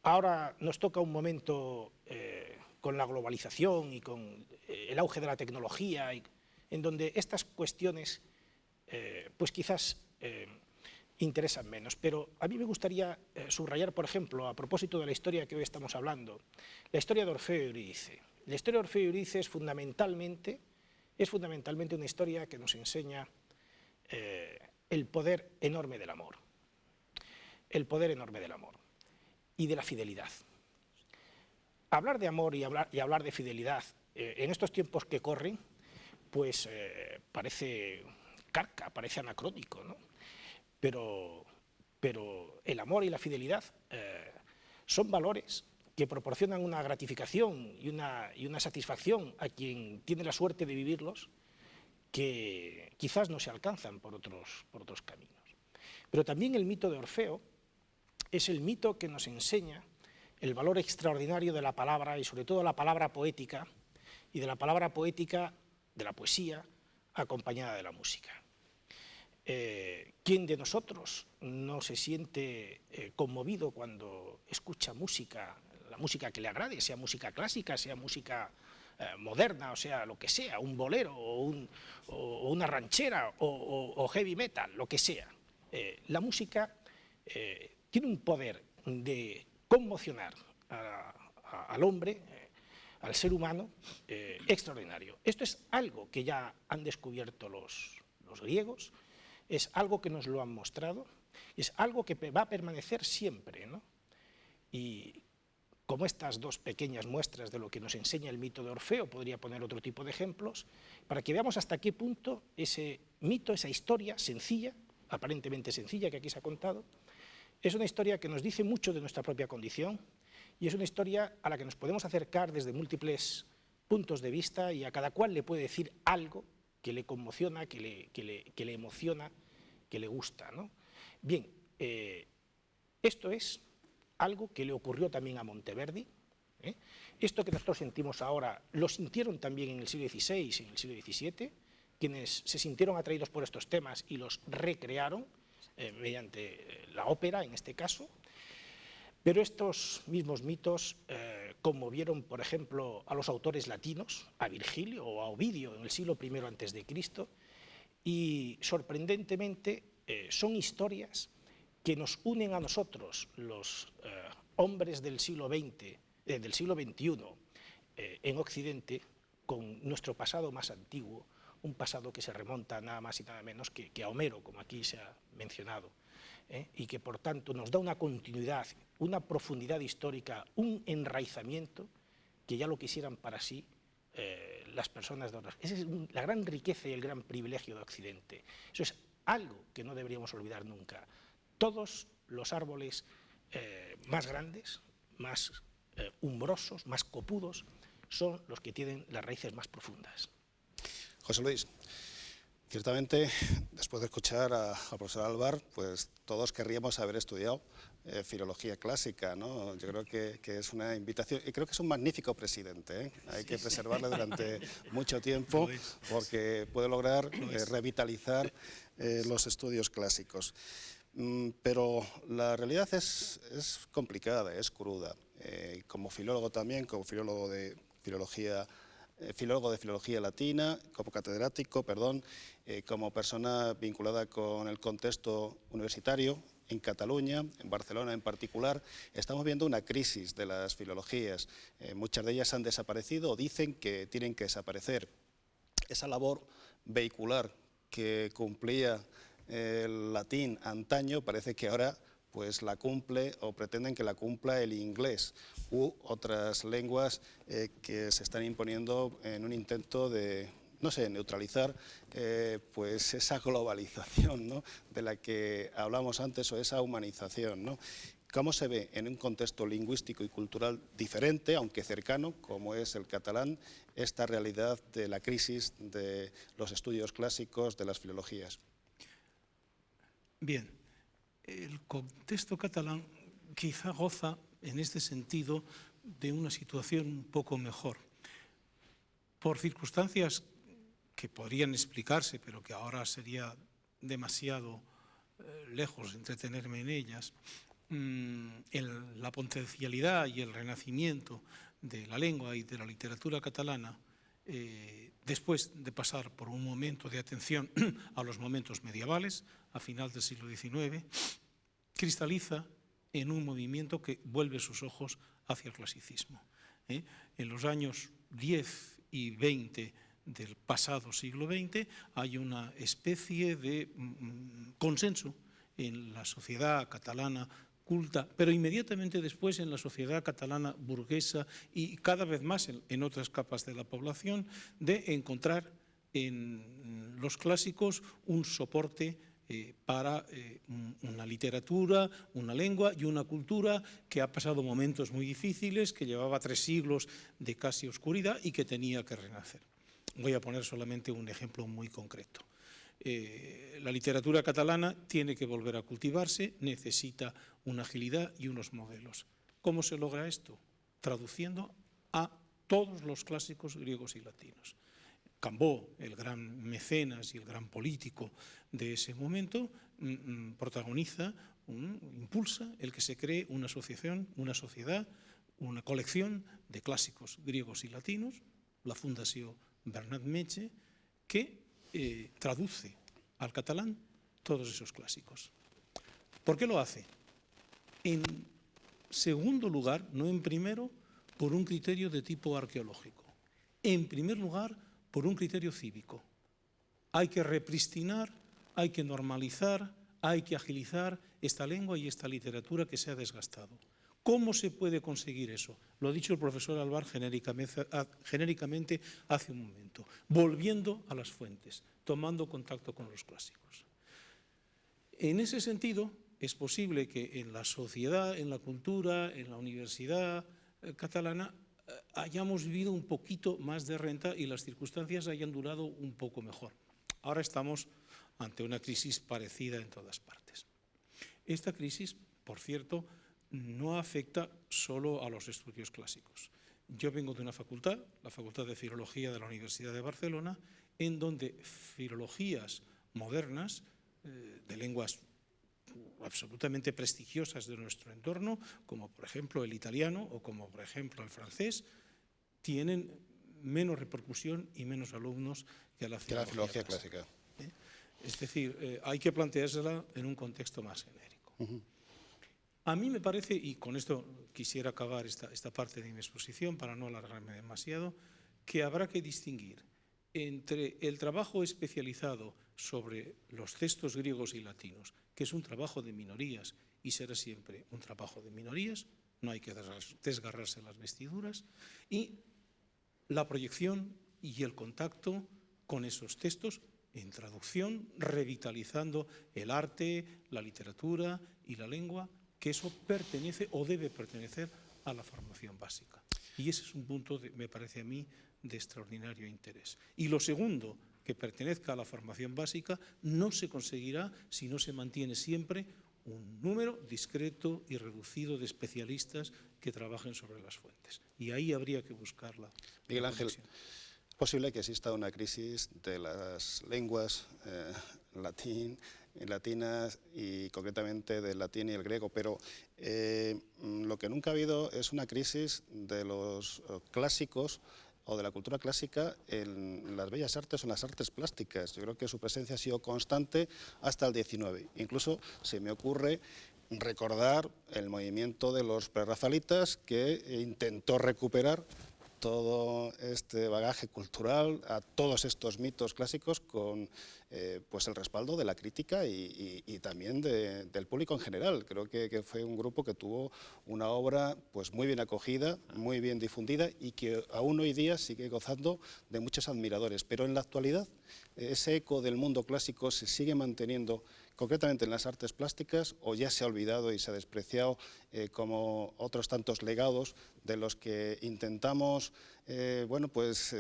Ahora nos toca un momento con la globalización y con el auge de la tecnología, en donde estas cuestiones pues quizás interesan menos, pero a mí me gustaría subrayar, por ejemplo, a propósito de la historia que hoy estamos hablando, la historia de Orfeo y Eurídice. La historia de Orfeo y Eurídice es fundamentalmente una historia que nos enseña el poder enorme del amor, y de la fidelidad. Hablar de amor y hablar de fidelidad en estos tiempos que corren, pues parece carca, parece anacrónico, ¿no? Pero el amor y la fidelidad son valores que proporcionan una gratificación y una satisfacción a quien tiene la suerte de vivirlos, que quizás no se alcanzan por otros caminos. Pero también el mito de Orfeo es el mito que nos enseña el valor extraordinario de la palabra, y sobre todo la palabra poética, y de la palabra poética, de la poesía, acompañada de la música. ¿Quién de nosotros no se siente conmovido cuando escucha música, la música que le agrade, sea música clásica, sea música moderna, o sea, lo que sea, un bolero o una ranchera o heavy metal, lo que sea? La música tiene un poder de conmocionar al hombre, al ser humano, extraordinario. Esto es algo que ya han descubierto los griegos, es algo que nos lo han mostrado, es algo que va a permanecer siempre, ¿no? Y como estas dos pequeñas muestras de lo que nos enseña el mito de Orfeo, podría poner otro tipo de ejemplos, para que veamos hasta qué punto ese mito, esa historia sencilla, aparentemente sencilla que aquí se ha contado, es una historia que nos dice mucho de nuestra propia condición, y es una historia a la que nos podemos acercar desde múltiples puntos de vista, y a cada cual le puede decir algo que le conmociona, que le emociona, que le gusta, ¿no? Bien, esto es algo que le ocurrió también a Monteverdi. Esto que nosotros sentimos ahora lo sintieron también en el siglo XVI y en el siglo XVII, quienes se sintieron atraídos por estos temas y los recrearon mediante la ópera, en este caso. Pero estos mismos mitos conmovieron, por ejemplo, a los autores latinos, a Virgilio o a Ovidio en el siglo I a.C., y sorprendentemente son historias que nos unen a nosotros, los hombres del siglo XX, del siglo XXI en Occidente, con nuestro pasado más antiguo, un pasado que se remonta nada más y nada menos que a Homero, como aquí se ha mencionado, y que por tanto nos da una continuidad, una profundidad histórica, un enraizamiento que ya lo quisieran para sí las personas de otras. Esa es la gran riqueza y el gran privilegio de Occidente. Eso es algo que no deberíamos olvidar nunca. Todos los árboles más grandes, más umbrosos, más copudos, son los que tienen las raíces más profundas. José Luis, ciertamente, después de escuchar al profesor Álvar, pues todos querríamos haber estudiado filología clásica, ¿no? Yo creo que es una invitación, y creo que es un magnífico presidente, ¿eh? Hay que preservarle durante mucho tiempo, porque puede lograr revitalizar los estudios clásicos. Pero la realidad es complicada, es cruda. Como filólogo también, como filólogo de filología latina, como catedrático, como persona vinculada con el contexto universitario en Cataluña, en Barcelona en particular, estamos viendo una crisis de las filologías. Muchas de ellas han desaparecido o dicen que tienen que desaparecer. Esa labor vehicular que cumplía el latín antaño parece que ahora pues la cumple o pretenden que la cumpla el inglés u otras lenguas que se están imponiendo en un intento de no sé, neutralizar pues esa globalización, ¿no?, de la que hablamos antes, o esa humanización, ¿no? ¿Cómo se ve en un contexto lingüístico y cultural diferente, aunque cercano, como es el catalán, esta realidad de la crisis de los estudios clásicos, de las filologías? Bien, el contexto catalán quizá goza en este sentido de una situación un poco mejor. Por circunstancias que podrían explicarse, pero que ahora sería demasiado lejos de entretenerme en ellas, la potencialidad y el renacimiento de la lengua y de la literatura catalana, después de pasar por un momento de atención a los momentos medievales, a final del siglo XIX, cristaliza en un movimiento que vuelve sus ojos hacia el clasicismo. En los años 10 y 20 del pasado siglo XX hay una especie de consenso en la sociedad catalana culta, pero inmediatamente después en la sociedad catalana burguesa y cada vez más en otras capas de la población, de encontrar en los clásicos un soporte para una literatura, una lengua y una cultura que ha pasado momentos muy difíciles, que llevaba 3 siglos de casi oscuridad y que tenía que renacer. Voy a poner solamente un ejemplo muy concreto. La literatura catalana tiene que volver a cultivarse, necesita una agilidad y unos modelos. ¿Cómo se logra esto? Traduciendo a todos los clásicos griegos y latinos. Cambó, el gran mecenas y el gran político de ese momento, protagoniza, impulsa el que se cree una asociación, una sociedad, una colección de clásicos griegos y latinos, la Fundació Bernat Metge, que traduce al catalán todos esos clásicos. ¿Por qué lo hace? En segundo lugar, no en primero, por un criterio de tipo arqueológico. En primer lugar, por un criterio cívico. Hay que repristinar, hay que normalizar, hay que agilizar esta lengua y esta literatura que se ha desgastado. ¿Cómo se puede conseguir eso? Lo ha dicho el profesor Alvar genéricamente hace un momento, volviendo a las fuentes, tomando contacto con los clásicos. En ese sentido, es posible que en la sociedad, en la cultura, en la universidad catalana, hayamos vivido un poquito más de renta y las circunstancias hayan durado un poco mejor. Ahora estamos ante una crisis parecida en todas partes. Esta crisis, por cierto, no afecta solo a los estudios clásicos. Yo vengo de una facultad, la Facultad de Filología de la Universidad de Barcelona, en donde filologías modernas, de lenguas absolutamente prestigiosas de nuestro entorno, como por ejemplo el italiano o como por ejemplo el francés, tienen menos repercusión y menos alumnos que la filología clásica. Es decir, hay que planteársela en un contexto más genérico. A mí me parece, y con esto quisiera acabar esta parte de mi exposición para no alargarme demasiado, que habrá que distinguir entre el trabajo especializado sobre los textos griegos y latinos, que es un trabajo de minorías y será siempre un trabajo de minorías, no hay que desgarrarse las vestiduras, y la proyección y el contacto con esos textos en traducción, revitalizando el arte, la literatura y la lengua, que eso pertenece o debe pertenecer a la formación básica. Y ese es un punto, me parece a mí, de extraordinario interés. Y lo segundo, que pertenezca a la formación básica, no se conseguirá si no se mantiene siempre un número discreto y reducido de especialistas que trabajen sobre las fuentes. Y ahí habría que buscarla. Miguel Ángel, ¿es posible que exista una crisis de las lenguas latinas y concretamente del latín y el griego? Pero lo que nunca ha habido es una crisis de los clásicos o de la cultura clásica en las bellas artes o en las artes plásticas. Yo creo que su presencia ha sido constante hasta el XIX. Incluso se me ocurre recordar el movimiento de los prerrafaelitas que intentó recuperar todo este bagaje cultural, a todos estos mitos clásicos con pues el respaldo de la crítica y también del público en general. Creo que fue un grupo que tuvo una obra pues muy bien acogida, muy bien difundida y que aún hoy día sigue gozando de muchos admiradores. Pero en la actualidad ese eco del mundo clásico se sigue manteniendo concretamente en las artes plásticas, o ya se ha olvidado y se ha despreciado como otros tantos legados de los que intentamos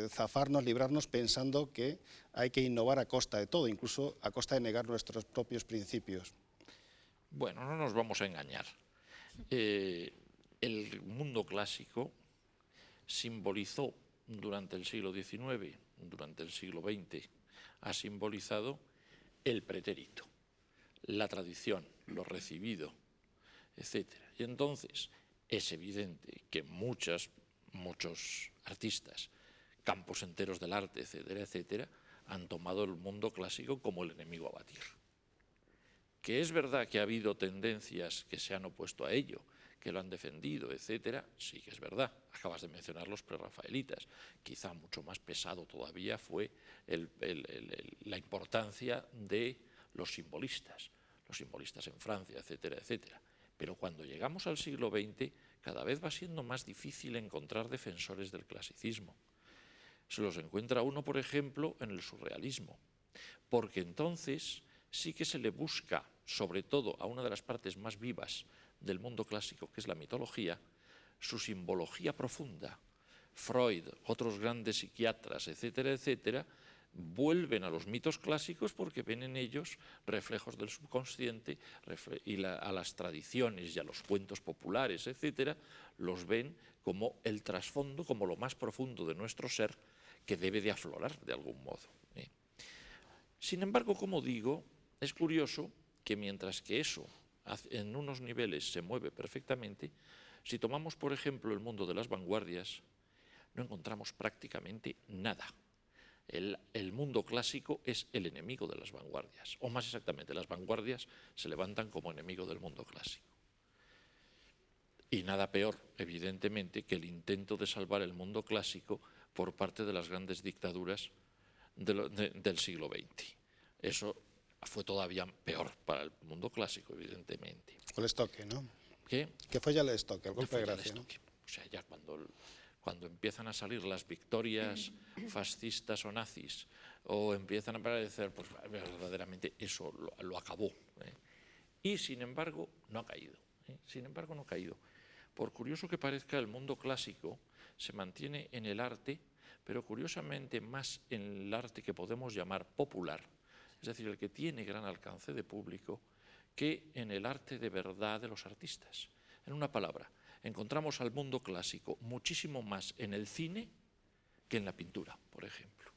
zafarnos, librarnos pensando que hay que innovar a costa de todo, incluso a costa de negar nuestros propios principios. Bueno, no nos vamos a engañar. El mundo clásico simbolizó durante el siglo XIX, durante el siglo XX, ha simbolizado el pretérito, la tradición, lo recibido, etc. Y entonces es evidente que muchos artistas, campos enteros del arte, etcétera, etcétera, han tomado el mundo clásico como el enemigo a batir. Que es verdad que ha habido tendencias que se han opuesto a ello, que lo han defendido, etcétera, sí que es verdad. Acabas de mencionar los prerrafaelitas. Quizá mucho más pesado todavía fue la importancia de los simbolistas en Francia, etcétera, etcétera. Pero cuando llegamos al siglo XX, cada vez va siendo más difícil encontrar defensores del clasicismo. Se los encuentra uno, por ejemplo, en el surrealismo, porque entonces sí que se le busca, sobre todo a una de las partes más vivas del mundo clásico, que es la mitología, su simbología profunda. Freud, otros grandes psiquiatras, etcétera, etcétera, vuelven a los mitos clásicos porque ven en ellos reflejos del subconsciente y a las tradiciones y a los cuentos populares, etcétera, los ven como el trasfondo, como lo más profundo de nuestro ser que debe de aflorar de algún modo. Sin embargo, como digo, es curioso que mientras que eso en unos niveles se mueve perfectamente, si tomamos, por ejemplo, el mundo de las vanguardias, no encontramos prácticamente nada. El mundo clásico es el enemigo de las vanguardias, o más exactamente, las vanguardias se levantan como enemigo del mundo clásico. Y nada peor, evidentemente, que el intento de salvar el mundo clásico por parte de las grandes dictaduras del siglo XX. Eso fue todavía peor para el mundo clásico, evidentemente. O el estoque, ¿no? ¿Qué? Que fue ya el estoque, el golpe de gracia, ¿no? O sea, ya cuando empiezan a salir las victorias fascistas o nazis, o empiezan a aparecer, pues verdaderamente eso lo acabó. Y sin embargo, no ha caído. Sin embargo, no ha caído. Por curioso que parezca, el mundo clásico se mantiene en el arte, pero curiosamente más en el arte que podemos llamar popular, es decir, el que tiene gran alcance de público, que en el arte de verdad de los artistas. En una palabra, encontramos al mundo clásico muchísimo más en el cine que en la pintura, por ejemplo.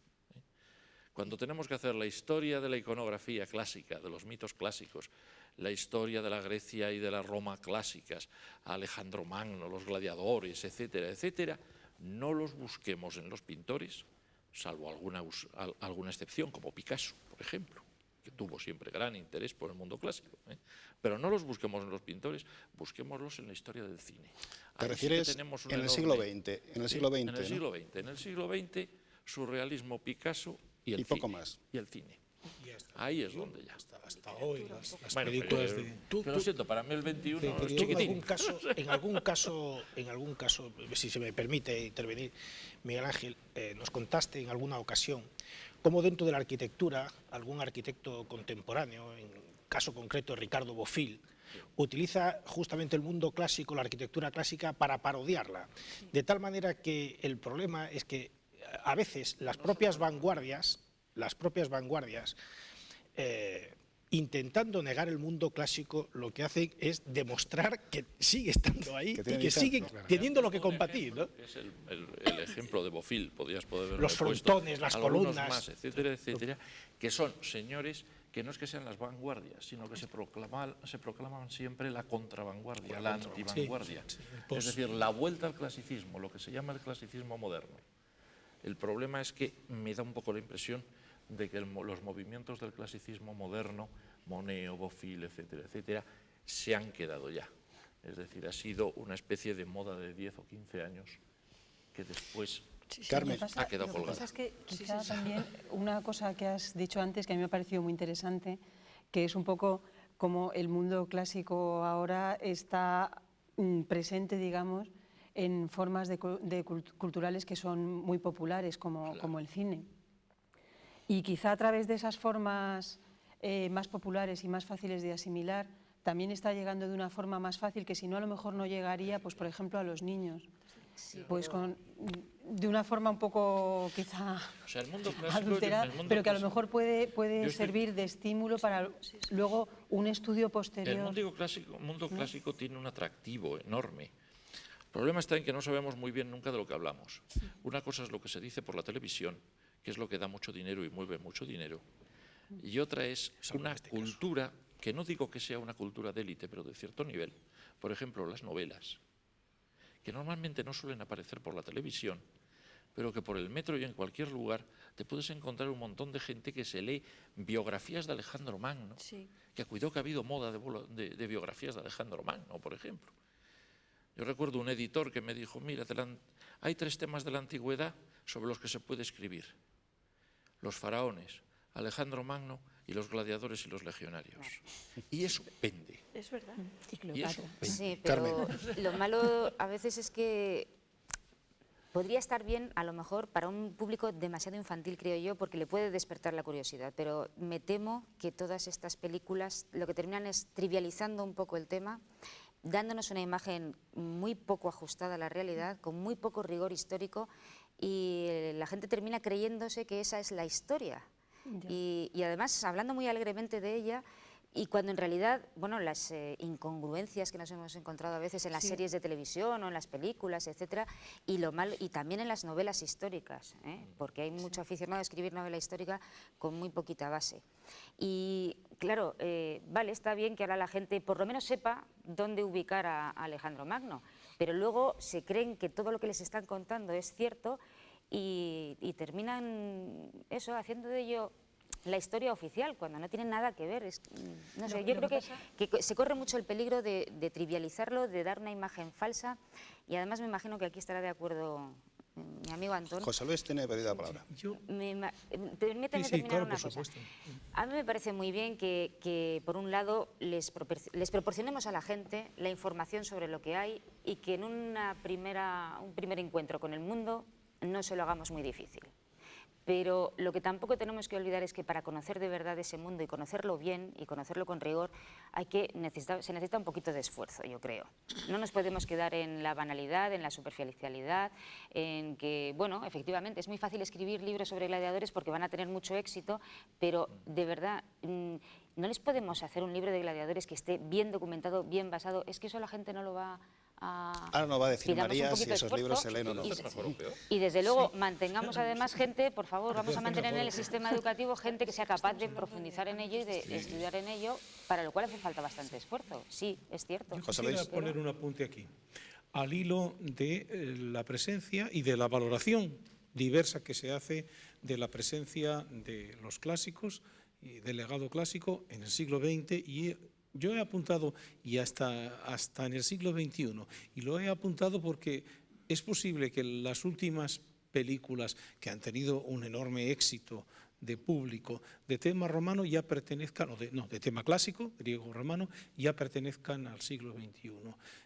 Cuando tenemos que hacer la historia de la iconografía clásica, de los mitos clásicos, la historia de la Grecia y de la Roma clásicas, Alejandro Magno, los gladiadores, etcétera, etcétera, no los busquemos en los pintores, salvo alguna excepción, como Picasso, por ejemplo, que tuvo siempre gran interés por el mundo clásico. Pero no los busquemos en los pintores, busquémoslos en la historia del cine. ¿Te refieres en el siglo XX? En el siglo XX, en el siglo XX. En el siglo XX, surrealismo, Picasso y el poco cine. más. Y el cine. Ahí es donde ya. Hasta hoy, las Bueno, películas de... pero lo siento, para mí el 21 es Pero chiquitín. en algún caso, si se me permite intervenir, Miguel Ángel, nos contaste en alguna ocasión cómo dentro de la arquitectura, algún arquitecto contemporáneo, en caso concreto Ricardo Bofill, utiliza justamente el mundo clásico, la arquitectura clásica, para parodiarla. De tal manera que el problema es que a veces las propias vanguardias, intentando negar el mundo clásico, lo que hacen es demostrar que sigue estando ahí y que sigue teniendo lo que combatir, ¿no? Es el ejemplo de Bofill, podrías poder verlo. Los frontones, las algunos columnas, más, etcétera, etcétera, que son señores que no es que sean las vanguardias, sino que se proclaman siempre la contravanguardia, la antivanguardia. Es decir, la vuelta al clasicismo, lo que se llama el clasicismo moderno. El problema es que me da un poco la impresión de que los movimientos del clasicismo moderno, Monet, Bofill, etcétera, etcétera, se han quedado ya. Es decir, ha sido una especie de moda de 10 o 15 años que después Carmen. Ha quedado lo que colgada. pasa es que quizá también una cosa que has dicho antes que a mí me ha parecido muy interesante, que es un poco como el mundo clásico ahora está presente, digamos, en formas culturales que son muy populares, como el cine. Y quizá a través de esas formas más populares y más fáciles de asimilar, también está llegando de una forma más fácil que si no a lo mejor no llegaría, pues por ejemplo, a los niños. Sí, Pues pero- de una forma un poco quizá O sea, el mundo clásico, adulterada, el mundo pero que a lo clásico- mejor puede Yo estoy- servir de estímulo para luego un estudio El posterior. mundo clásico tiene un atractivo enorme. El problema está en que no sabemos muy bien nunca de lo que hablamos. Una cosa es lo que se dice por la televisión, que es lo que da mucho dinero y mueve mucho dinero, y otra es una cultura, que no digo que sea una cultura de élite, pero de cierto nivel. Por ejemplo, las novelas, que normalmente no suelen aparecer por la televisión, pero que por el metro y en cualquier lugar te puedes encontrar un montón de gente que se lee biografías de Alejandro Magno, Sí. que cuidado que ha habido moda de biografías de Alejandro Magno, por ejemplo. Yo recuerdo un editor que me dijo, mira, hay 3 temas de la antigüedad sobre los que se puede escribir: los faraones, Alejandro Magno y los gladiadores y los legionarios. Y eso vende. Es verdad. Y eso vende. Sí, pero lo malo a veces es que podría estar bien, a lo mejor, para un público demasiado infantil, creo yo, porque le puede despertar la curiosidad, pero me temo que todas estas películas lo que terminan es trivializando un poco el tema, dándonos una imagen muy poco ajustada a la realidad, con muy poco rigor histórico, y la gente termina creyéndose que esa es la historia. Y además, hablando muy alegremente de ella, y cuando en realidad, bueno, las incongruencias que nos hemos encontrado a veces en las series de televisión o en las películas, etcétera, y también en las novelas históricas, porque hay mucho aficionado a escribir novela histórica con muy poquita base. Y claro, vale, está bien que ahora la gente por lo menos sepa dónde ubicar a Alejandro Magno, pero luego se creen que todo lo que les están contando es cierto y terminan eso, haciendo de ello la historia oficial, cuando no tiene nada que ver. No sé, yo creo que se corre mucho el peligro de trivializarlo, de dar una imagen falsa, y además me imagino que aquí estará de acuerdo mi amigo Antón. José Luis tiene pedida la palabra. Permítame Sí, terminar claro, una por cosa. supuesto. A mí me parece muy bien que por un lado les proporcionemos a la gente la información sobre lo que hay y que en un primer encuentro con el mundo no se lo hagamos muy difícil. Pero lo que tampoco tenemos que olvidar es que para conocer de verdad ese mundo y conocerlo bien y conocerlo con rigor, se necesita un poquito de esfuerzo, yo creo. No nos podemos quedar en la banalidad, en la superficialidad, en que, bueno, efectivamente es muy fácil escribir libros sobre gladiadores porque van a tener mucho éxito, pero de verdad no les podemos hacer un libro de gladiadores que esté bien documentado, bien basado. Es que eso la gente no lo va a... Ahora no va a decir Pidamos un María si poquito de esos esfuerzo libros se leen o no. y desde luego mantengamos además gente, por favor, vamos a mantener en el sistema educativo gente que sea capaz de profundizar en ello y de estudiar en ello, para lo cual hace falta bastante esfuerzo. Sí, es cierto. José Quisiera Luis. poner un apunte aquí, al hilo de la presencia y de la valoración diversa que se hace de la presencia de los clásicos y del legado clásico en el siglo XX, y yo he apuntado y hasta en el siglo XXI, y lo he apuntado porque es posible que las últimas películas que han tenido un enorme éxito de público de tema romano ya pertenezcan, de tema clásico, griego-romano, ya pertenezcan al siglo XXI.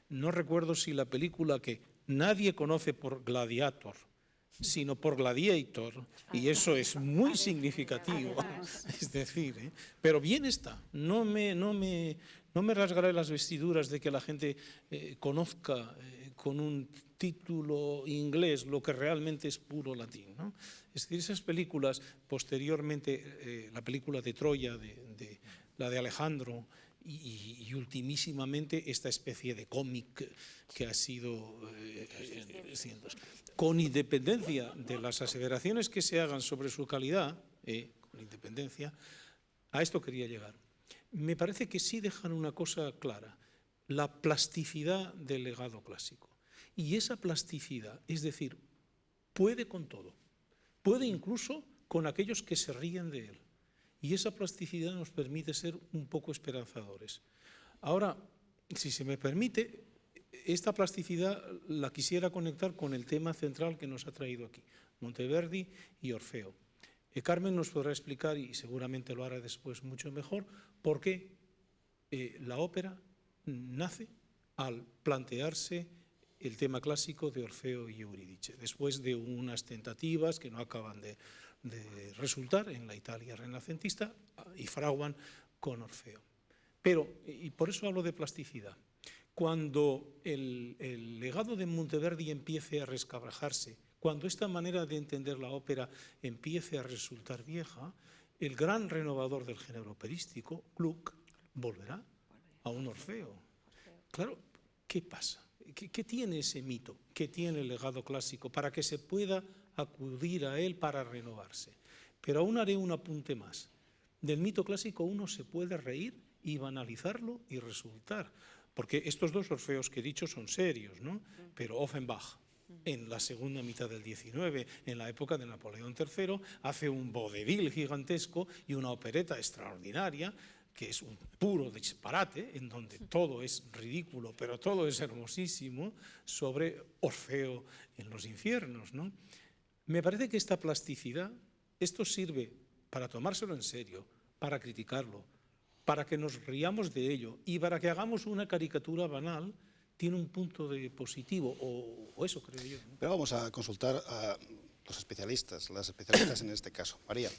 No recuerdo si la película que nadie conoce por Gladiator, sino por Gladiator, y eso es muy significativo, es decir, pero bien está, no me rasgaré las vestiduras de que la gente conozca con un título inglés lo que realmente es puro latín, ¿no? Es decir, esas películas, posteriormente la película de Troya, la de Alejandro, y ultimísimamente esta especie de cómic que ha sido con independencia de las aseveraciones que se hagan sobre su calidad, con independencia, a esto quería llegar. Me parece que sí dejan una cosa clara, la plasticidad del legado clásico. Y esa plasticidad, es decir, puede con todo, puede incluso con aquellos que se ríen de él. Y esa plasticidad nos permite ser un poco esperanzadores. Ahora, si se me permite, esta plasticidad la quisiera conectar con el tema central que nos ha traído aquí, Monteverdi y Orfeo. Carmen nos podrá explicar, y seguramente lo hará después mucho mejor, por qué la ópera nace al plantearse el tema clásico de Orfeo y Eurídice, después de unas tentativas que no acaban de resultar en la Italia renacentista y fraguan con Orfeo. Pero, y por eso hablo de plasticidad, cuando el legado de Monteverdi empiece a resquebrajarse, cuando esta manera de entender la ópera empiece a resultar vieja, el gran renovador del género operístico, Gluck, volverá a un Orfeo. Claro, ¿qué pasa? ¿Qué tiene ese mito? ¿Qué tiene el legado clásico para que se pueda acudir a él para renovarse? Pero aún haré un apunte más. Del mito clásico uno se puede reír y banalizarlo y resultar, porque estos dos Orfeos que he dicho son serios, ¿no? Pero Offenbach, en la segunda mitad del XIX, en la época de Napoleón III, hace un vodevil gigantesco y una opereta extraordinaria, que es un puro disparate, en donde todo es ridículo, pero todo es hermosísimo, sobre Orfeo en los infiernos, ¿no? Me parece que esta plasticidad, esto sirve para tomárselo en serio, para criticarlo, para que nos riamos de ello y para que hagamos una caricatura banal, tiene un punto de positivo, o eso creo yo, ¿no? Pero vamos a consultar a los especialistas, las especialistas en este caso. María,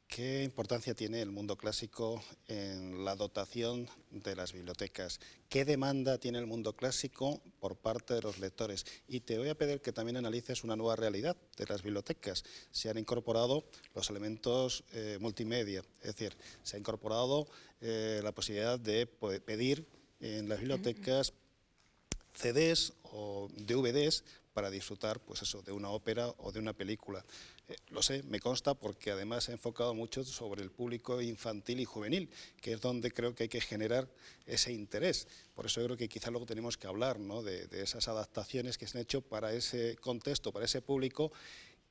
¿qué importancia tiene el mundo clásico en la dotación de las bibliotecas? ¿Qué demanda tiene el mundo clásico por parte de los lectores? Y te voy a pedir que también analices una nueva realidad de las bibliotecas. Se han incorporado los elementos multimedia, es decir, se ha incorporado la posibilidad de pedir en las bibliotecas CDs o DVDs para disfrutar, pues eso, de una ópera o de una película. Lo sé, me consta, porque además he enfocado mucho sobre el público infantil y juvenil, que es donde creo que hay que generar ese interés. Por eso creo que quizá luego tenemos que hablar, ¿no?, de esas adaptaciones que se han hecho para ese contexto, para ese público,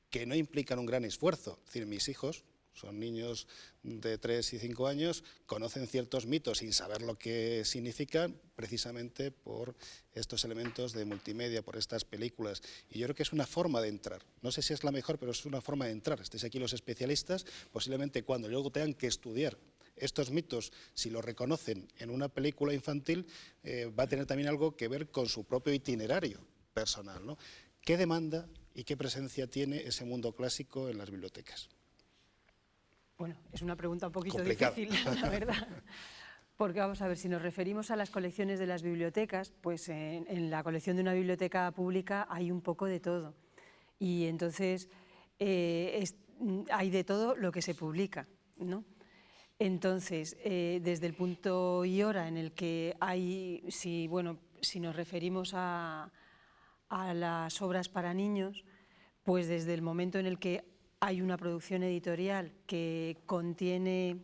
que no implican un gran esfuerzo. Es decir, mis hijos son niños de 3 y 5 años, conocen ciertos mitos sin saber lo que significan, precisamente por estos elementos de multimedia, por estas películas. Y yo creo que es una forma de entrar. No sé si es la mejor, pero es una forma de entrar. Estéis aquí los especialistas, posiblemente cuando luego tengan que estudiar estos mitos, si los reconocen en una película infantil, va a tener también algo que ver con su propio itinerario personal, ¿no? ¿Qué demanda y qué presencia tiene ese mundo clásico en las bibliotecas? Bueno, es una pregunta un poquito Complicado. difícil, la verdad. Porque vamos a ver, si nos referimos a las colecciones de las bibliotecas, pues en la colección de una biblioteca pública hay un poco de todo. Y entonces hay de todo lo que se publica, ¿no? Entonces, desde el punto y hora en el que hay, si nos referimos a las obras para niños, pues desde el momento en el que hay una producción editorial que contiene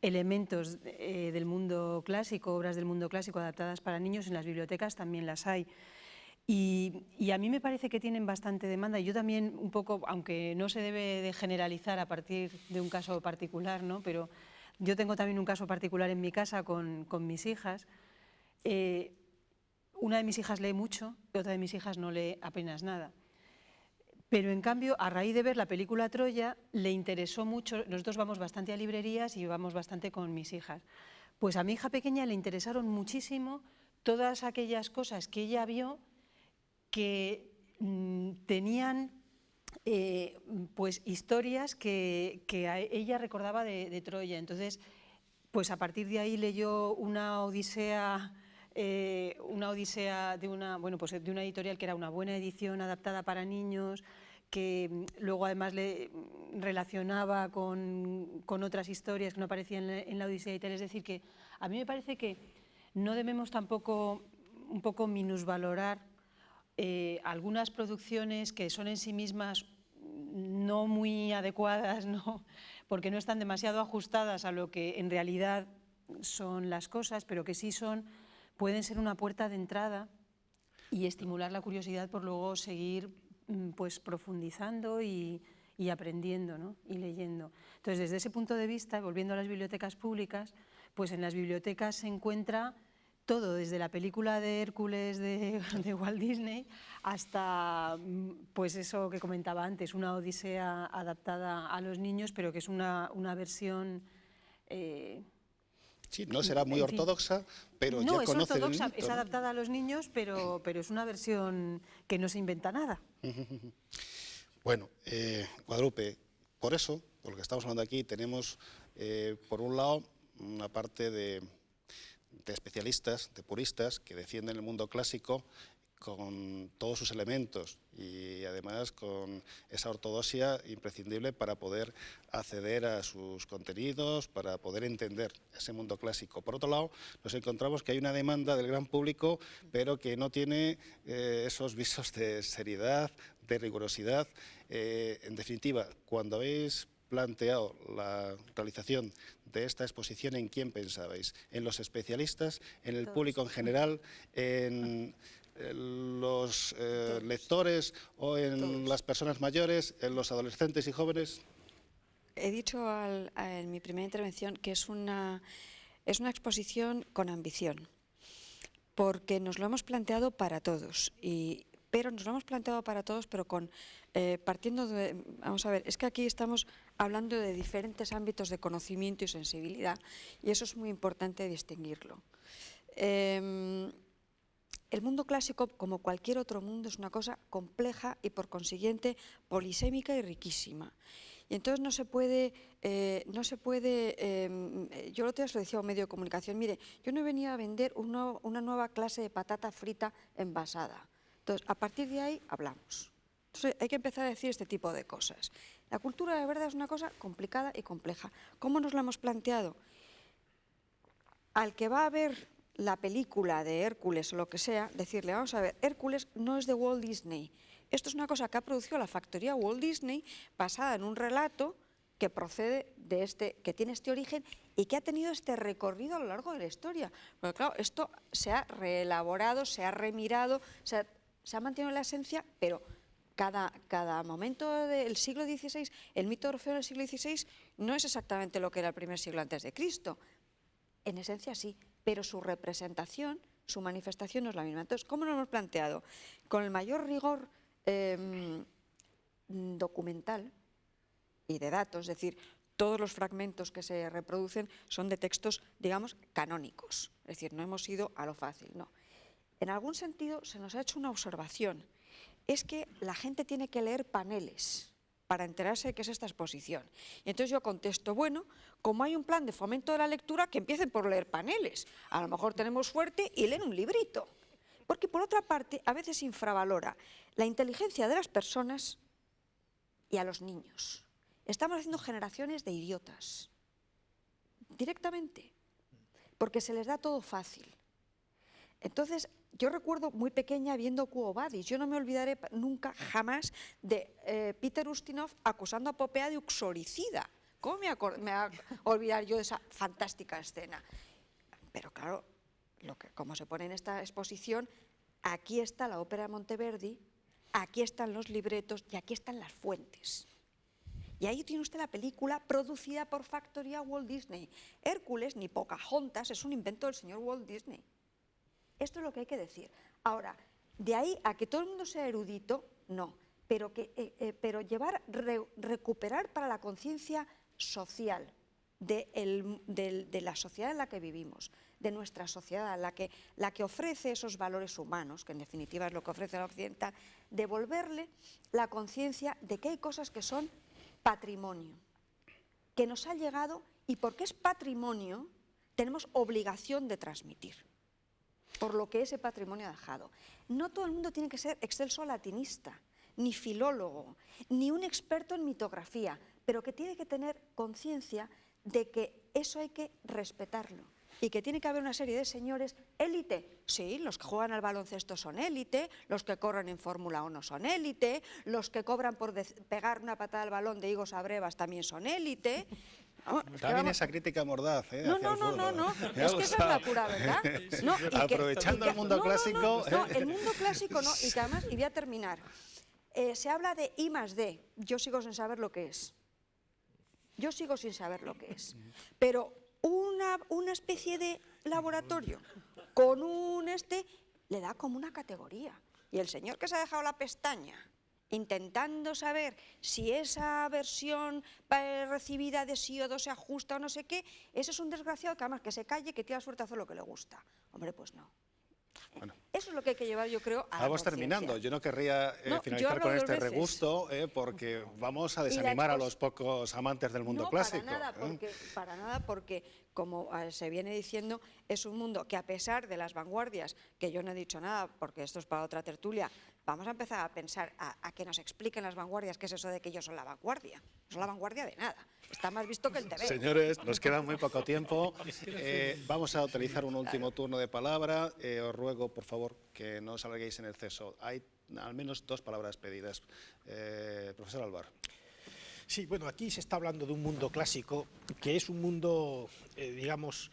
elementos del mundo clásico, obras del mundo clásico adaptadas para niños, en las bibliotecas también las hay. Y a mí me parece que tienen bastante demanda. Yo también un poco, aunque no se debe de generalizar a partir de un caso particular, ¿no?, pero yo tengo también un caso particular en mi casa con mis hijas. Una de mis hijas lee mucho y otra de mis hijas no lee apenas nada. Pero en cambio, a raíz de ver la película Troya, le interesó mucho. Nosotros vamos bastante a librerías y vamos bastante con mis hijas. Pues a mi hija pequeña le interesaron muchísimo todas aquellas cosas que ella vio que tenían pues historias que ella recordaba de Troya. Entonces, pues a partir de ahí leyó una odisea de una editorial que era una buena edición adaptada para niños, que luego además le relacionaba con otras historias que no aparecían en la Odisea y tal. Es decir, que a mí me parece que no debemos tampoco un poco minusvalorar algunas producciones que son en sí mismas no muy adecuadas, ¿no?, porque no están demasiado ajustadas a lo que en realidad son las cosas, pero que sí pueden ser una puerta de entrada y estimular la curiosidad por luego seguir pues profundizando y aprendiendo, ¿no?, y leyendo. Entonces, desde ese punto de vista, volviendo a las bibliotecas públicas, pues en las bibliotecas se encuentra todo, desde la película de Hércules de Walt Disney hasta, pues eso que comentaba antes, una Odisea adaptada a los niños, pero que es una versión... Sí, no será muy en fin. ortodoxa, pero No, ya es conoce el ortodoxa, mito, es ¿no? adaptada a los niños, pero es una versión que no se inventa nada. Bueno, Guadalupe, por eso, por lo que estamos hablando aquí, tenemos, por un lado, una parte de especialistas, de puristas, que defienden el mundo clásico con todos sus elementos y además con esa ortodoxia imprescindible para poder acceder a sus contenidos, para poder entender ese mundo clásico. Por otro lado, nos encontramos que hay una demanda del gran público, pero que no tiene esos visos de seriedad, de rigurosidad. En definitiva, cuando habéis planteado la realización de esta exposición, ¿en quién pensabais? ¿En los especialistas, en el público en general, en los lectores o en las personas mayores, en los adolescentes y jóvenes? He dicho en mi primera intervención que es una exposición con ambición, porque nos lo hemos planteado para todos, pero nos lo hemos planteado para todos, pero partiendo de... Vamos a ver, es que aquí estamos hablando de diferentes ámbitos de conocimiento y sensibilidad, y eso es muy importante distinguirlo. El mundo clásico, como cualquier otro mundo, es una cosa compleja y por consiguiente polisémica y riquísima. Y entonces no se puede, yo lo otro día se lo decía a un medio de comunicación, mire, yo no he venido a vender una nueva clase de patata frita envasada. Entonces, a partir de ahí hablamos. Entonces, hay que empezar a decir este tipo de cosas. La cultura de verdad es una cosa complicada y compleja. ¿Cómo nos la hemos planteado? Al que va a ver la película de Hércules o lo que sea, decirle, vamos a ver, Hércules no es de Walt Disney. Esto es una cosa que ha producido la factoría Walt Disney basada en un relato que procede de que tiene este origen y que ha tenido este recorrido a lo largo de la historia. Porque claro, esto se ha reelaborado, se ha remirado, se ha mantenido en la esencia, pero cada momento del siglo XVI, el mito de Orfeo del siglo XVI no es exactamente lo que era el primer siglo antes de Cristo. En esencia sí, pero su representación, su manifestación no es la misma. Entonces, ¿cómo lo hemos planteado? Con el mayor rigor documental y de datos, es decir, todos los fragmentos que se reproducen son de textos, digamos, canónicos, es decir, no hemos ido a lo fácil, no. En algún sentido se nos ha hecho una observación, es que la gente tiene que leer paneles para enterarse de qué es esta exposición. Y entonces yo contesto, bueno, como hay un plan de fomento de la lectura, que empiecen por leer paneles. A lo mejor tenemos suerte y leen un librito. Porque por otra parte, a veces infravalora la inteligencia de las personas y a los niños. Estamos haciendo generaciones de idiotas, directamente, porque se les da todo fácil. Entonces, yo recuerdo muy pequeña viendo Quo Vadis, yo no me olvidaré nunca, jamás, de Peter Ustinov acusando a Popea de uxoricida. ¿Cómo me voy a olvidar yo de esa fantástica escena? Pero claro, como se pone en esta exposición, aquí está la ópera de Monteverdi, aquí están los libretos y aquí están las fuentes. Y ahí tiene usted la película producida por factoría Walt Disney. Hércules ni Pocahontas es un invento del señor Walt Disney. Esto es lo que hay que decir. Ahora, de ahí a que todo el mundo sea erudito, no. Pero recuperar para la conciencia social de la sociedad en la que vivimos, de nuestra sociedad, la que ofrece esos valores humanos, que en definitiva es lo que ofrece la occidental, devolverle la conciencia de que hay cosas que son patrimonio, que nos ha llegado y porque es patrimonio tenemos obligación de transmitir, por lo que ese patrimonio ha dejado. No todo el mundo tiene que ser excelso latinista, ni filólogo, ni un experto en mitografía, pero que tiene que tener conciencia de que eso hay que respetarlo y que tiene que haber una serie de señores élite. Sí, los que juegan al baloncesto son élite, los que corren en Fórmula 1 son élite, los que cobran por pegar una patada al balón de higos a brevas también son élite. Está bien esa crítica mordaz, No, es que esa es la pura verdad. No, aprovechando el mundo clásico. No, el mundo clásico no, y que además, y voy a terminar, se habla de I+D, yo sigo sin saber lo que es. Yo sigo sin saber lo que es. Pero una especie de laboratorio con un le da como una categoría. Y el señor que se ha dejado la pestaña intentando saber si esa versión recibida de sí o no se ajusta o no sé qué, ese es un desgraciado que además que se calle, que tiene la suerte de hacer lo que le gusta. Hombre, pues no. Bueno. Eso es lo que hay que llevar, yo creo, a la Vamos terminando. conciencia. Yo no querría No, yo finalizar hablo con dos este veces. regusto, porque vamos a Y las desanimar a cosas- los pocos amantes del mundo No, clásico. para nada, porque como se viene diciendo, es un mundo que a pesar de las vanguardias, que yo no he dicho nada, porque esto es para otra tertulia, vamos a empezar a pensar, a que nos expliquen las vanguardias qué es eso de que ellos son la vanguardia. No son la vanguardia de nada, está más visto que el TV. Señores, nos queda muy poco tiempo. Vamos a utilizar un último turno de palabra. Os ruego, por favor, que no os alarguéis en exceso. Hay al menos 2 palabras pedidas. Profesor Alvar. Sí, bueno, aquí se está hablando de un mundo clásico, que es un mundo, digamos,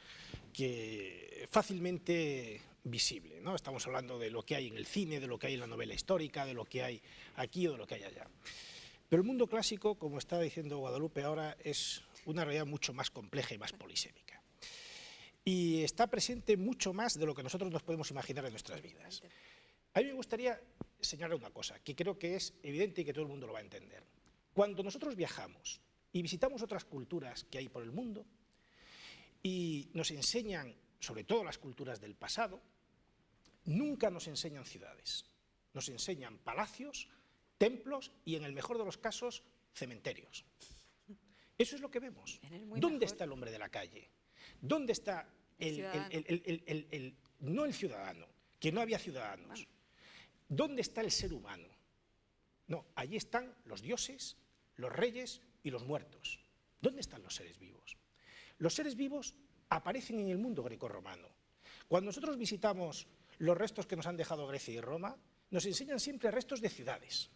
que fácilmente visible, ¿no? Estamos hablando de lo que hay en el cine, de lo que hay en la novela histórica, de lo que hay aquí o de lo que hay allá. Pero el mundo clásico, como está diciendo Guadalupe ahora, es una realidad mucho más compleja y más polisémica. Y está presente mucho más de lo que nosotros nos podemos imaginar en nuestras vidas. A mí me gustaría señalar una cosa, que creo que es evidente y que todo el mundo lo va a entender. Cuando nosotros viajamos y visitamos otras culturas que hay por el mundo y nos enseñan, sobre todo las culturas del pasado, nunca nos enseñan ciudades, nos enseñan palacios, templos y, en el mejor de los casos, cementerios. Eso es lo que vemos. ¿Dónde está el hombre de la calle? ¿Dónde está no el ciudadano, que no había ciudadanos? ¿Dónde está el ser humano? No, allí están los dioses, los reyes y los muertos. ¿Dónde están los seres vivos? Los seres vivos aparecen en el mundo grecorromano. Cuando nosotros visitamos los restos que nos han dejado Grecia y Roma, nos enseñan siempre restos de ciudades,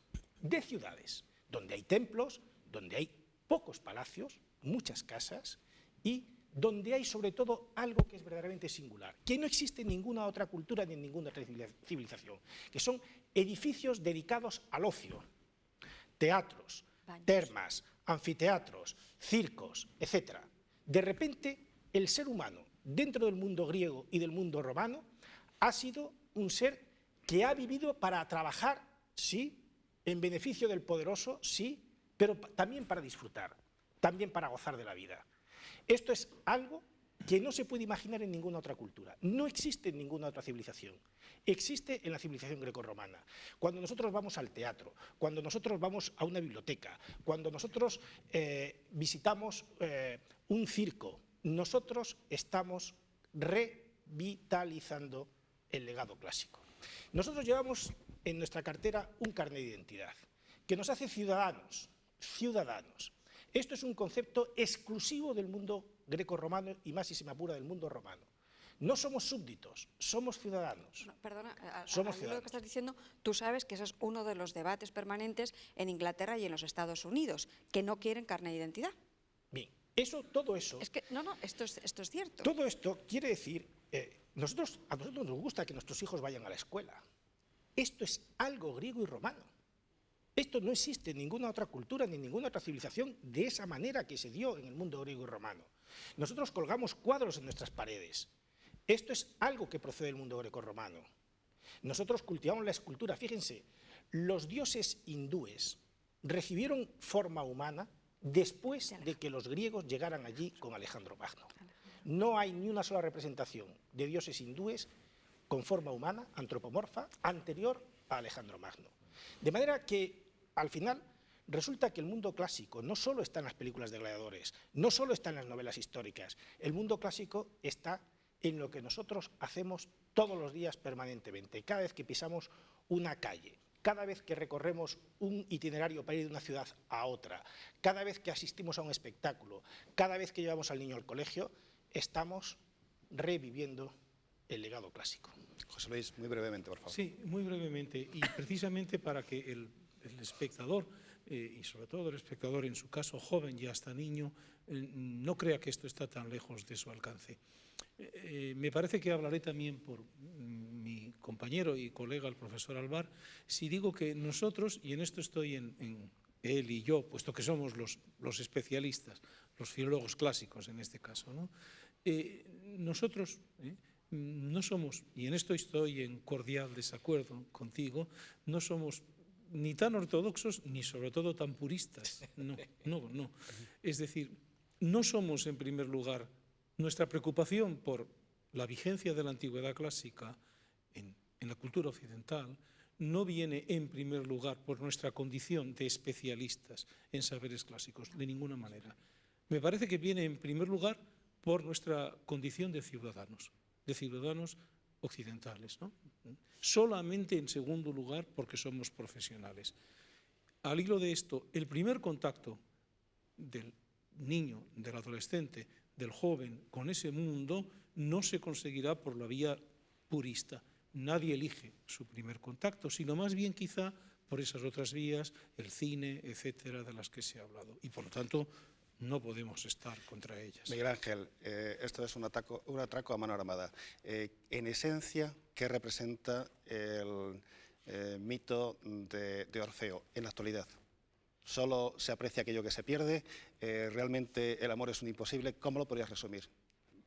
donde hay templos, donde hay pocos palacios, muchas casas, y donde hay sobre todo algo que es verdaderamente singular, que no existe en ninguna otra cultura ni en ninguna otra civilización, que son edificios dedicados al ocio, teatros, termas, anfiteatros, circos, etc. De repente, el ser humano, dentro del mundo griego y del mundo romano, ha sido un ser que ha vivido para trabajar, sí, en beneficio del poderoso, sí, pero también para disfrutar, también para gozar de la vida. Esto es algo que no se puede imaginar en ninguna otra cultura, no existe en ninguna otra civilización, existe en la civilización grecorromana. Cuando nosotros vamos al teatro, cuando nosotros vamos a una biblioteca, cuando nosotros visitamos un circo, nosotros estamos revitalizando el legado clásico. Nosotros llevamos en nuestra cartera un carnet de identidad que nos hace ciudadanos. Esto es un concepto exclusivo del mundo grecorromano y, más si se me apura, del mundo romano. No somos súbditos, somos ciudadanos. No, perdona, Somos lo ciudadanos. que estás diciendo, tú sabes que ese es uno de los debates permanentes en Inglaterra y en los Estados Unidos, que no quieren carnet de identidad. Bien, todo eso... Es que, no, esto es cierto. Todo esto quiere decir, a nosotros nos gusta que nuestros hijos vayan a la escuela. Esto es algo griego y romano. Esto no existe en ninguna otra cultura ni en ninguna otra civilización de esa manera que se dio en el mundo griego y romano. Nosotros colgamos cuadros en nuestras paredes. Esto es algo que procede del mundo greco-romano. Nosotros cultivamos la escultura. Fíjense, los dioses hindúes recibieron forma humana después de que los griegos llegaran allí con Alejandro Magno. No hay ni una sola representación de dioses hindúes con forma humana, antropomorfa, anterior a Alejandro Magno. De manera que, al final, resulta que el mundo clásico no solo está en las películas de gladiadores, no solo está en las novelas históricas, el mundo clásico está en lo que nosotros hacemos todos los días permanentemente, cada vez que pisamos una calle, cada vez que recorremos un itinerario para ir de una ciudad a otra, cada vez que asistimos a un espectáculo, cada vez que llevamos al niño al colegio, estamos reviviendo el legado clásico. José Luis, muy brevemente, por favor. Sí, muy brevemente, y precisamente para que el espectador, y sobre todo el espectador en su caso joven y hasta niño, no crea que esto está tan lejos de su alcance. Me parece que hablaré también por mi compañero y colega, el profesor Alvar, si digo que nosotros, y en esto estoy en él y yo, puesto que somos los especialistas, los filólogos clásicos en este caso, ¿no? Nosotros no somos, y en esto estoy en cordial desacuerdo contigo, no somos ni tan ortodoxos ni sobre todo tan puristas. No. Es decir, no somos en primer lugar, nuestra preocupación por la vigencia de la antigüedad clásica en la cultura occidental no viene en primer lugar por nuestra condición de especialistas en saberes clásicos, de ninguna manera. Me parece que viene en primer lugar por nuestra condición de ciudadanos occidentales, ¿no? Solamente en segundo lugar porque somos profesionales. Al hilo de esto, el primer contacto del niño, del adolescente, del joven con ese mundo no se conseguirá por la vía purista. Nadie elige su primer contacto, sino más bien quizá por esas otras vías, el cine, etcétera, de las que se ha hablado. Y por lo tanto, no podemos estar contra ellas. Miguel Ángel, esto es un atraco a mano armada. En esencia, ¿qué representa el mito de Orfeo en la actualidad? ¿Solo se aprecia aquello que se pierde? ¿Realmente el amor es un imposible? ¿Cómo lo podrías resumir?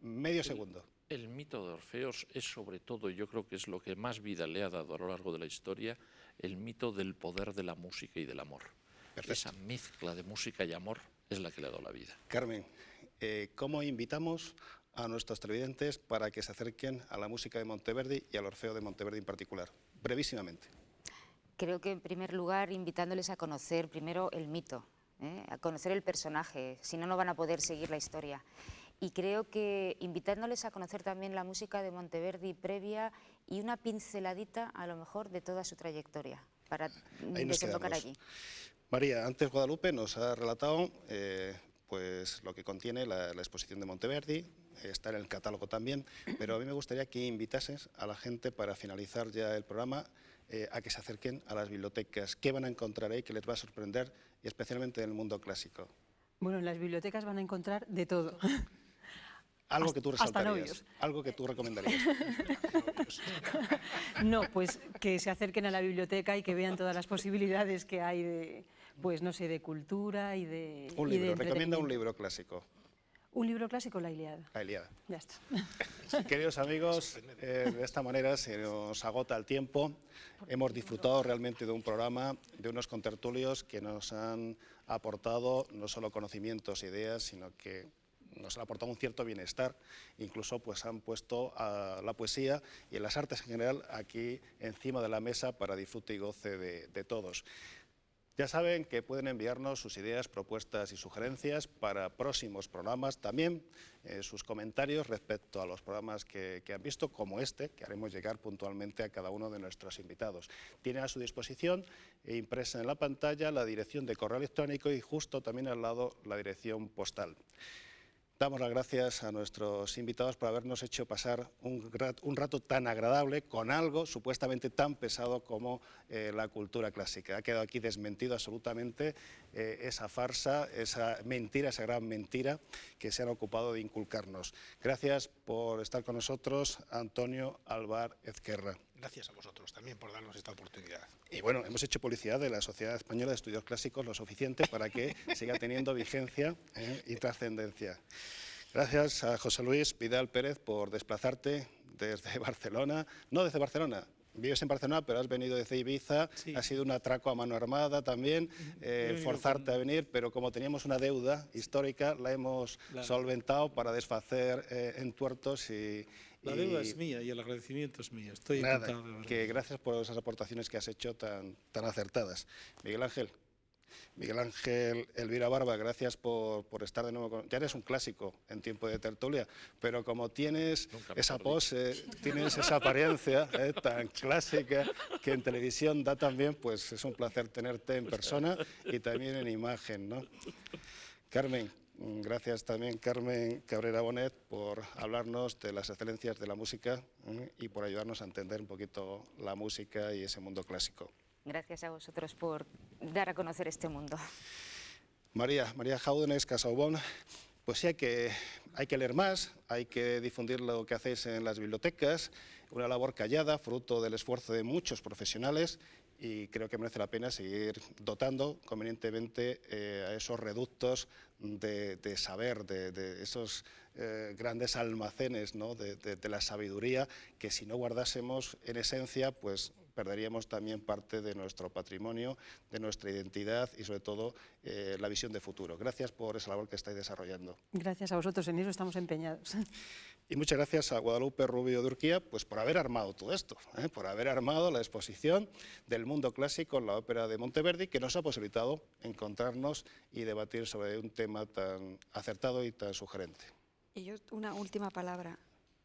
Medio segundo. El mito de Orfeo es sobre todo, yo creo que es lo que más vida le ha dado a lo largo de la historia, el mito del poder de la música y del amor. Perfecto. Esa mezcla de música y amor es la que le ha dado la vida. Carmen, ¿cómo invitamos a nuestros televidentes para que se acerquen a la música de Monteverdi y al Orfeo de Monteverdi en particular? Brevísimamente. Creo que en primer lugar invitándoles a conocer primero el mito, a conocer el personaje, si no, no van a poder seguir la historia. Y creo que invitándoles a conocer también la música de Monteverdi previa y una pinceladita a lo mejor de toda su trayectoria para desembocar allí. María, antes Guadalupe nos ha relatado pues lo que contiene la exposición de Monteverdi, está en el catálogo también, pero a mí me gustaría que invitases a la gente para finalizar ya el programa a que se acerquen a las bibliotecas. ¿Qué van a encontrar ahí que les va a sorprender, y especialmente en el mundo clásico? Bueno, en las bibliotecas van a encontrar de todo. Algo que tú resaltarías, novios. Algo que tú recomendarías. No, pues que se acerquen a la biblioteca y que vean todas las posibilidades que hay de, pues no sé, de cultura y de Un libro, recomienda un libro clásico. Un libro clásico, La Ilíada. La Ilíada. Ya está. Queridos amigos, de esta manera se nos agota el tiempo. Hemos disfrutado realmente de un programa, de unos contertulios que nos han aportado no solo conocimientos, ideas, sino que nos han aportado un cierto bienestar. Incluso pues han puesto a la poesía y las artes en general aquí encima de la mesa para disfrute y goce de todos. Ya saben que pueden enviarnos sus ideas, propuestas y sugerencias para próximos programas, también sus comentarios respecto a los programas que han visto, como este, que haremos llegar puntualmente a cada uno de nuestros invitados. Tienen a su disposición, impresa en la pantalla, la dirección de correo electrónico y justo también al lado la dirección postal. Damos las gracias a nuestros invitados por habernos hecho pasar un rato tan agradable con algo supuestamente tan pesado como la cultura clásica. Ha quedado aquí desmentido absolutamente esa farsa, esa mentira, esa gran mentira que se han ocupado de inculcarnos. Gracias por estar con nosotros, Antonio Alvar Ezquerra. Gracias a vosotros también por darnos esta oportunidad. Y bueno, hemos hecho publicidad de la Sociedad Española de Estudios Clásicos lo suficiente para que siga teniendo vigencia y trascendencia. Gracias a José Luis Vidal Pérez por desplazarte desde Barcelona, no desde Barcelona. Vives en Barcelona, pero has venido desde Ibiza, sí. Ha sido un atraco a mano armada también, forzarte a venir, pero como teníamos una deuda histórica, la hemos solventado para desfacer entuertos y... La deuda es mía y el agradecimiento es mío. Estoy encantado de verlo. Que gracias por esas aportaciones que has hecho tan acertadas. Miguel Ángel Elvira Barba, gracias por estar de nuevo con... Ya eres un clásico en tiempo de tertulia, pero como tienes esa pose, tienes esa apariencia tan clásica que en televisión da también, pues es un placer tenerte en persona y también en imagen, ¿no? Carmen, gracias también, Carmen Cabrera Bonet, por hablarnos de las excelencias de la música y por ayudarnos a entender un poquito la música y ese mundo clásico. Gracias a vosotros por dar a conocer este mundo. María Jaúdenes Casaubon, pues sí hay que leer más, hay que difundir lo que hacéis en las bibliotecas, una labor callada, fruto del esfuerzo de muchos profesionales y creo que merece la pena seguir dotando convenientemente a esos reductos de saber, de esos grandes almacenes, ¿no?, de la sabiduría, que si no guardásemos en esencia, pues perderíamos también parte de nuestro patrimonio, de nuestra identidad y sobre todo la visión de futuro. Gracias por esa labor que estáis desarrollando. Gracias a vosotros, en eso estamos empeñados. Y muchas gracias a Guadalupe Rubio de Urquía, pues por haber armado todo esto, por haber armado la exposición del mundo clásico en la Ópera de Monteverdi, que nos ha posibilitado encontrarnos y debatir sobre un tema tan acertado y tan sugerente. Y yo una última palabra.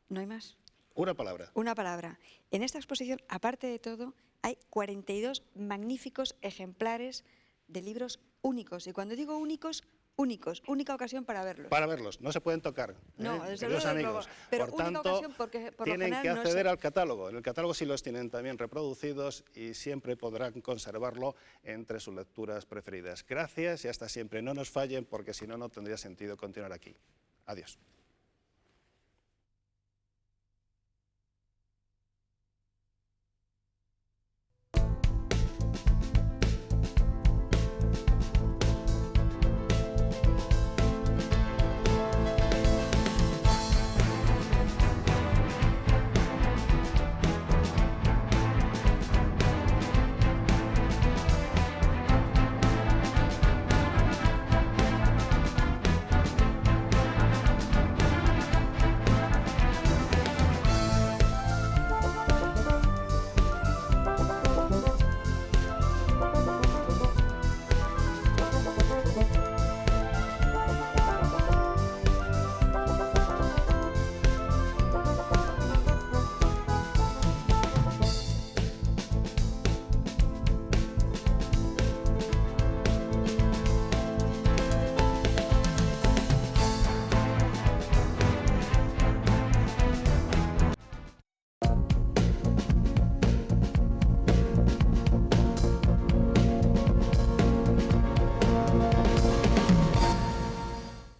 ¿No hay más? Una palabra. Una palabra. En esta exposición, aparte de todo, hay 42 magníficos ejemplares de libros únicos. Y cuando digo únicos, únicos, única ocasión para verlos. Para verlos, no se pueden tocar, No, desde queridos luego, amigos. pero por única tanto, ocasión porque por lo tienen que general no acceder se- al catálogo. En el catálogo sí los tienen también reproducidos y siempre podrán conservarlo entre sus lecturas preferidas. Gracias y hasta siempre. No nos fallen porque si no, no tendría sentido continuar aquí. Adiós.